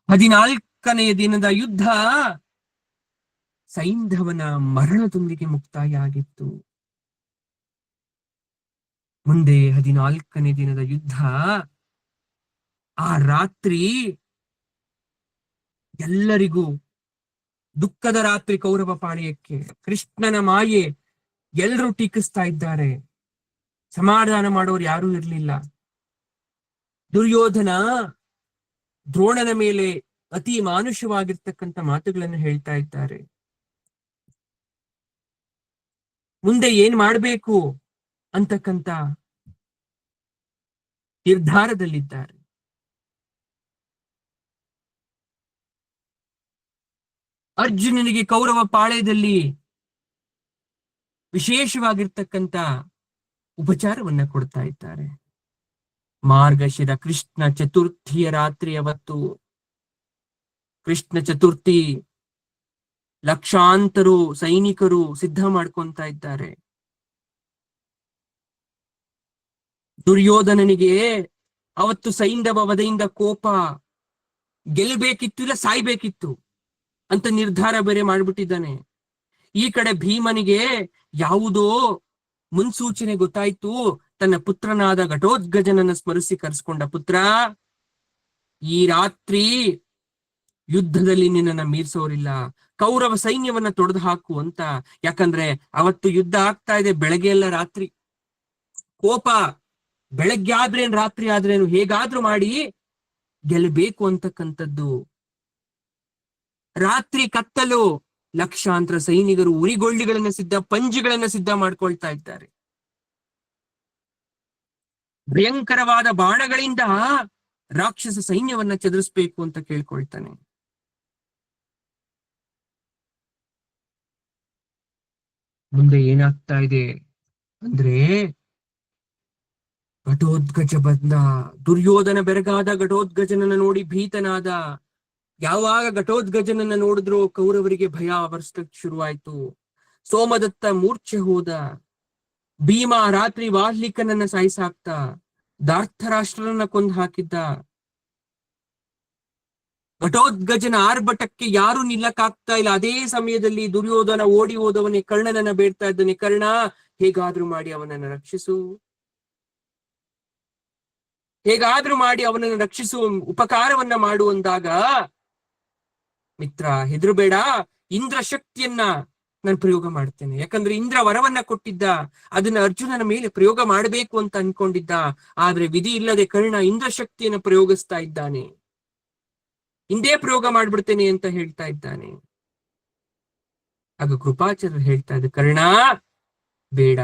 14ನೆಯ ದಿನದ ಯುದ್ಧ ಸೈಂಧವನ ಮರಣದೊಂದಿಗೆ ಮುಕ್ತಾಯ ಆಗಿತ್ತು. ಮುಂದೆ 14ನೇ ದಿನದ ಯುದ್ಧ. ಆ ರಾತ್ರಿ ಎಲ್ಲರಿಗೂ ದುಃಖದ ರಾತ್ರಿ ಕೌರವ ಪಾಳ್ಯಕ್ಕೆ. ಕೃಷ್ಣನ ಮಾಯೆ ಎಲ್ಲರೂ ಟೀಕಿಸ್ತಾ ಇದ್ದಾರೆ. ಸಮಾಧಾನ ಮಾಡೋರು ಯಾರೂ ಇರ್ಲಿಲ್ಲ. ದುರ್ಯೋಧನ ದ್ರೋಣನ ಮೇಲೆ ಅತಿ ಮಾನುಷವಾಗಿರ್ತಕ್ಕಂಥ ಮಾತುಗಳನ್ನು ಹೇಳ್ತಾ ಇದ್ದಾರೆ. ಮುಂದೆ ಏನ್ ಮಾಡ್ಬೇಕು ಅಂತಕ್ಕಂಥ ನಿರ್ಧಾರದಲ್ಲಿದ್ದಾರೆ. ಅರ್ಜುನನಿಗೆ ಕೌರವ ಪಾಳ್ಯದಲ್ಲಿ ವಿಶೇಷವಾಗಿರ್ತಕ್ಕಂಥ ಉಪಚಾರವನ್ನ ಕೊಡ್ತಾ ಇದ್ದಾರೆ. ಮಾರ್ಗಶಿರ ಕೃಷ್ಣ ಚತುರ್ಥಿಯ ರಾತ್ರಿ ಅವತ್ತು ಕೃಷ್ಣ ಚತುರ್ಥಿ. ಲಕ್ಷಾಂತರು ಸೈನಿಕರು ಸಿದ್ಧ ಮಾಡ್ಕೊಂತ ಇದ್ದಾರೆ. ದುರ್ಯೋಧನನಿಗೆ ಅವತ್ತು ಸೈಂಧವ ವಧೆಯಿಂದ ಕೋಪ. ಗೆಲ್ಲಬೇಕಿತ್ತು ಇಲ್ಲ ಸಾಯ್ಬೇಕಿತ್ತು ಅಂತ ನಿರ್ಧಾರ ಬೇರೆ ಮಾಡ್ಬಿಟ್ಟಿದ್ದಾನೆ. ಈ ಕಡೆ ಭೀಮನಿಗೆ ಯಾವುದೋ ಮುನ್ಸೂಚನೆ ಗೊತ್ತಾಯ್ತು. ತನ್ನ ಪುತ್ರನಾದ ಘಟೋತ್ಕಚನನ್ನ ಸ್ಮರಿಸಿ ಕರೆಸ್ಕೊಂಡ, ಪುತ್ರ, ಈ ರಾತ್ರಿ ಯುದ್ಧದಲ್ಲಿ ನಿನ್ನನ್ನ ಮೀರ್ಸೋರಿಲ್ಲ. ಕೌರವ ಸೈನ್ಯವನ್ನ ತೊಡೆದು ಹಾಕು ಅಂತ. ಯಾಕಂದ್ರೆ ಅವತ್ತು ಯುದ್ಧ ಆಗ್ತಾ ಇದೆ, ಬೆಳಗ್ಗೆ ಎಲ್ಲ ರಾತ್ರಿ. ಕೋಪ, ಬೆಳಗ್ಗೆ ಆದ್ರೇನು ರಾತ್ರಿ ಆದ್ರೇನು ಹೇಗಾದ್ರೂ ಮಾಡಿ ಗೆಲ್ಲಬೇಕು ಅಂತಕ್ಕಂಥದ್ದು. ರಾತ್ರಿ ಕತ್ತಲು, ಲಕ್ಷಾಂತರ ಸೈನಿಕರು ಉರಿಗೊಳ್ಳಿಗಳನ್ನ ಪಂಜಿಗಳನ್ನ ಸಿದ್ಧ ಮಾಡ್ಕೊಳ್ತಾ ಇದ್ದಾರೆ. ಭಯಂಕರವಾದ ಬಾಣಗಳಿಂದ ರಾಕ್ಷಸ ಸೈನ್ಯವನ್ನ ಚದುರಿಸ್ಬೇಕು ಅಂತ ಕೇಳ್ಕೊಳ್ತಾನೆ. ಮುಂದೆ ಏನಾಗ್ತಾ ಇದೆ ಅಂದ್ರೆ, ಘಟೋತ್ಕಚ ಬಂದ. ದುರ್ಯೋಧನ ಬೆರಗಾದ ಘಟೋತ್ಕಚನನ್ನ ನೋಡಿ ಭೀತನಾದ. ಯಾವಾಗ ಘಟೋತ್ಕಚನನ್ನ ನೋಡಿದ್ರು ಕೌರವರಿಗೆ ಭಯ ಆವರಿಸಲಿಕ್ಕೆ ಶುರುವಾಯ್ತು. ಸೋಮದತ್ತ ಮೂರ್ಛೆ ಹೋದ. ಭೀಮ ರಾತ್ರಿ ವಾಲ್ಮೀಕನನ್ನ ಸಾಯಿಸಾಕ್ತ. ಧಾರ್ತರಾಷ್ಟ್ರರನ್ನ ಕೊಂದು ಹಾಕಿದ್ದ. ಘಟೋತ್ಕಚನ ಆರ್ಭಟಕ್ಕೆ ಯಾರು ನಿಲ್ಲಕ್ಕಾಗ್ತಾ ಇಲ್ಲ. ಅದೇ ಸಮಯದಲ್ಲಿ ದುರ್ಯೋಧನ ಓಡಿ ಹೋದವನೇ ಕರ್ಣನನ್ನ ಬೇಡ್ತಾ ಇದ್ದಾನೆ, ಕರ್ಣ, ಹೇಗಾದ್ರೂ ಮಾಡಿ ಅವನನ್ನ ರಕ್ಷಿಸು, ಹೇಗಾದ್ರೂ ಮಾಡಿ ಅವನನ್ನು ರಕ್ಷಿಸುವ ಉಪಕಾರವನ್ನ ಮಾಡುವಂದಾಗ, ಮಿತ್ರ ಹೆದರಬೇಡ, ಇಂದ್ರ ಶಕ್ತಿಯನ್ನ ನಾನು ಪ್ರಯೋಗ ಮಾಡ್ತೇನೆ. ಯಾಕಂದ್ರೆ ಇಂದ್ರ ವರವನ್ನ ಕೊಟ್ಟಿದ್ದ, ಅದನ್ನ ಅರ್ಜುನನ ಮೇಲೆ ಪ್ರಯೋಗ ಮಾಡಬೇಕು ಅಂತ ಅನ್ಕೊಂಡಿದ್ದ. ಆದ್ರೆ ವಿಧಿ ಇಲ್ಲದೆ ಕರ್ಣ ಇಂದ್ರ ಶಕ್ತಿಯನ್ನು ಪ್ರಯೋಗಿಸ್ತಾ ಇದ್ದಾನೆ. ಹಿಂದೆ ಪ್ರಯೋಗ ಮಾಡ್ಬಿಡ್ತೇನೆ ಅಂತ ಹೇಳ್ತಾ ಇದ್ದಾನೆ. ಆಗ ಕೃಪಾಚಾರ್ಯರು ಹೇಳ್ತಾ ಇದ್ದ, ಕರ್ಣ ಬೇಡ,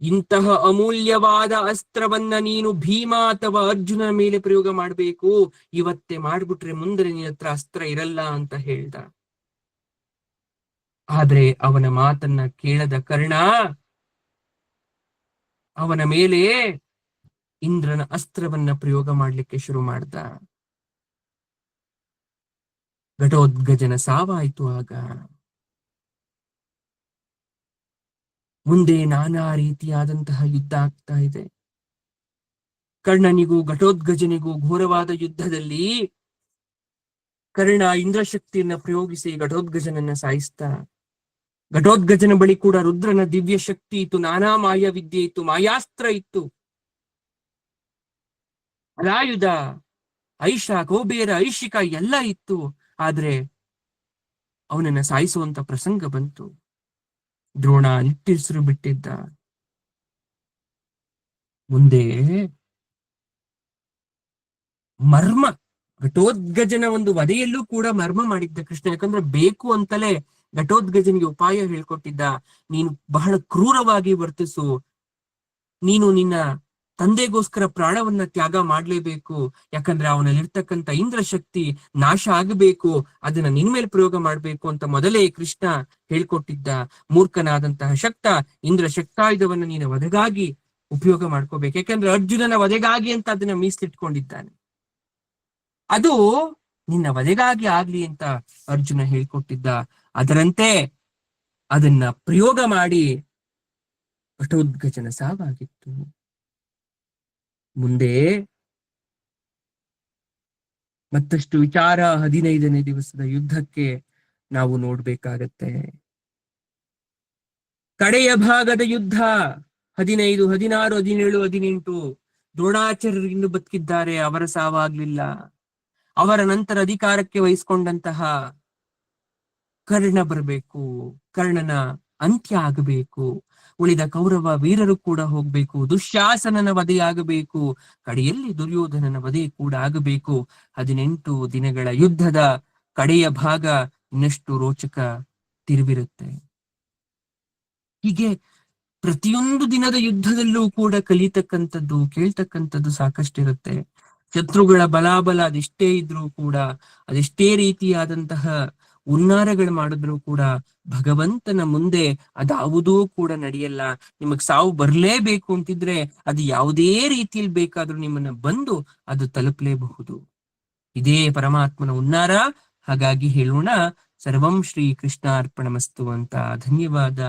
ಇಂತಹ ಅಮೂಲ್ಯವಾದ ಅಸ್ತ್ರವನ್ನ ನೀನು ಭೀಮ ಅಥವಾ ಅರ್ಜುನನ ಮೇಲೆ ಪ್ರಯೋಗ ಮಾಡಬೇಕು. ಇವತ್ತೇ ಮಾಡ್ಬಿಟ್ರೆ ಮುಂದೆ ನಿನ್ನ ಹತ್ರ ಅಸ್ತ್ರ ಇರಲ್ಲ ಅಂತ ಹೇಳ್ದ. ಆದ್ರೆ ಅವನ ಮಾತನ್ನ ಕೇಳದ ಕರ್ಣ ಅವನ ಮೇಲೆ ಇಂದ್ರನ ಅಸ್ತ್ರವನ್ನ ಪ್ರಯೋಗ ಮಾಡ್ಲಿಕ್ಕೆ ಶುರು ಮಾಡ್ದ. ಘಟೋದ್ಗಜನ ಸಾವಾಯ್ತು. ಆಗ ಮುಂದೆ ನಾನಾ ರೀತಿಯಾದಂತಹ ಯುದ್ಧ ಆಗ್ತಾ ಇದೆ. ಕರ್ಣನಿಗೂ ಘಟೋದ್ಗಜನಿಗೂ ಘೋರವಾದ ಯುದ್ಧದಲ್ಲಿ ಕರ್ಣ ಇಂದ್ರಶಕ್ತಿಯನ್ನ ಪ್ರಯೋಗಿಸಿ ಘಟೋದ್ಗಜನನ್ನ ಸಾಯಿಸ್ತಾ. ಘಟೋದ್ಗಜನ ಬಳಿ ಕೂಡ ರುದ್ರನ ದಿವ್ಯ ಶಕ್ತಿ ಇತ್ತು, ನಾನಾ ಮಾಯಾ ವಿದ್ಯೆ ಇತ್ತು, ಮಾಯಾಸ್ತ್ರ ಇತ್ತು, ಅಲಾಯುಧ, ಐಷ, ಕೋಬೇರ, ಐಶಿಕ ಎಲ್ಲ ಇತ್ತು. ಆದ್ರೆ ಅವನನ್ನ ಸಾಯಿಸುವಂತ ಪ್ರಸಂಗ ಬಂತು. ದ್ರೋಣ ನಿಟ್ಟಿಸಿರು ಬಿಟ್ಟಿದ್ದ. ಮುಂದೆ ಮರ್ಮ, ಘಟೋದ್ಗಜನ ಒಂದು ವಧೆಯಲ್ಲೂ ಕೂಡ ಮರ್ಮ ಮಾಡಿದ್ದ ಕೃಷ್ಣ. ಯಾಕಂದ್ರೆ ಬೇಕು ಅಂತಲೇ ಘಟೋದ್ಗಜನಿಗೆ ಉಪಾಯ ಹೇಳ್ಕೊಟ್ಟಿದ್ದ. ನೀನು ಬಹಳ ಕ್ರೂರವಾಗಿ ವರ್ತಿಸು, ನೀನು ನಿನ್ನ ತಂದೆಗೋಸ್ಕರ ಪ್ರಾಣವನ್ನ ತ್ಯಾಗ ಮಾಡ್ಲೇಬೇಕು, ಯಾಕಂದ್ರೆ ಅವನಲ್ಲಿರ್ತಕ್ಕಂಥ ಇಂದ್ರ ಶಕ್ತಿ ನಾಶ ಆಗಬೇಕು, ಅದನ್ನ ನಿನ್ ಮೇಲೆ ಪ್ರಯೋಗ ಮಾಡ್ಬೇಕು ಅಂತ ಮೊದಲೇ ಕೃಷ್ಣ ಹೇಳ್ಕೊಟ್ಟಿದ್ದ. ಮೂರ್ಖನಾದಂತಹ ಶಕ್ತ ಇಂದ್ರ ಶಕ್ತಾಯುಧವನ್ನ ನೀನು ವಧೆಗಾಗಿ ಉಪಯೋಗ ಮಾಡ್ಕೋಬೇಕು, ಯಾಕಂದ್ರೆ ಅರ್ಜುನನ ವಧೆಗಾಗಿ ಅಂತ ಅದನ್ನ ಮೀಸಲಿಟ್ಕೊಂಡಿದ್ದಾನೆ. ಅದು ನಿನ್ನ ವಧೆಗಾಗಿ ಆಗ್ಲಿ ಅಂತ ಅರ್ಜುನ ಹೇಳ್ಕೊಟ್ಟಿದ್ದ. ಅದರಂತೆ ಅದನ್ನ ಪ್ರಯೋಗ ಮಾಡಿ ಘಟೋದ್ಗಜನ ಸಾವಾಗಿತ್ತು. ಮುಂದೆ ಮತ್ತಷ್ಟು ವಿಚಾರ 15ನೇ ದಿವಸದ ಯುದ್ಧಕ್ಕೆ ನಾವು ನೋಡ್ಬೇಕಾಗತ್ತೆ. ಕಡೆಯ ಭಾಗದ ಯುದ್ಧ 15, 16, 17, 18 ದ್ರೋಣಾಚಾರ್ಯರು ಇನ್ನು ಬದುಕಿದ್ದಾರೆ, ಅವರ ಸಾವಾಗ್ಲಿಲ್ಲ. ಅವರ ನಂತರ ಅಧಿಕಾರಕ್ಕೆ ವಹಿಸ್ಕೊಂಡಂತಹ ಕರ್ಣ ಬರಬೇಕು, ಕರ್ಣನ ಅಂತ್ಯ ಆಗಬೇಕು, ಉಳಿದ ಕೌರವ ವೀರರು ಕೂಡ ಹೋಗ್ಬೇಕು, ದುಶ್ಯಾಸನನ ವಧೆಯಾಗಬೇಕು, ಕಡೆಯಲ್ಲಿ ದುರ್ಯೋಧನನ ವಧೆ ಕೂಡ ಆಗಬೇಕು. 18 ದಿನಗಳ ಯುದ್ಧದ ಕಡೆಯ ಭಾಗ ಇನ್ನಷ್ಟು ರೋಚಕ ತಿರುವಿರುತ್ತೆ. ಹೀಗೆ ಪ್ರತಿಯೊಂದು ದಿನದ ಯುದ್ಧದಲ್ಲೂ ಕೂಡ ಕಲಿತಕ್ಕಂಥದ್ದು, ಕೇಳ್ತಕ್ಕಂಥದ್ದು ಸಾಕಷ್ಟಿರುತ್ತೆ. ಶತ್ರುಗಳ ಬಲಾಬಲ ಅದೆಷ್ಟೇ ಇದ್ರೂ ಕೂಡ, ಅದೆಷ್ಟೇ ರೀತಿಯಾದಂತಹ ಉನ್ನಾರಗಳು ಮಾಡಿದ್ರು ಕೂಡ ಭಗವಂತನ ಮುಂದೆ ಅದಾವುದೂ ಕೂಡ ನಡೆಯಲ್ಲ. ನಿಮಗ್ ಸಾವು ಬರ್ಲೇಬೇಕು ಅಂತಿದ್ರೆ ಅದು ಯಾವುದೇ ರೀತಿಯಲ್ಲಿ ಬೇಕಾದ್ರೂ ನಿಮ್ಮನ್ನ ಬಂದು ಅದು ತಲುಪಲೇಬಹುದು. ಇದೇ ಪರಮಾತ್ಮನ ಉನ್ನಾರ. ಹಾಗಾಗಿ ಹೇಳೋಣ, ಸರ್ವಂ ಶ್ರೀ ಕೃಷ್ಣಾರ್ಪಣಮಸ್ತು ಅಂತ. ಧನ್ಯವಾದ.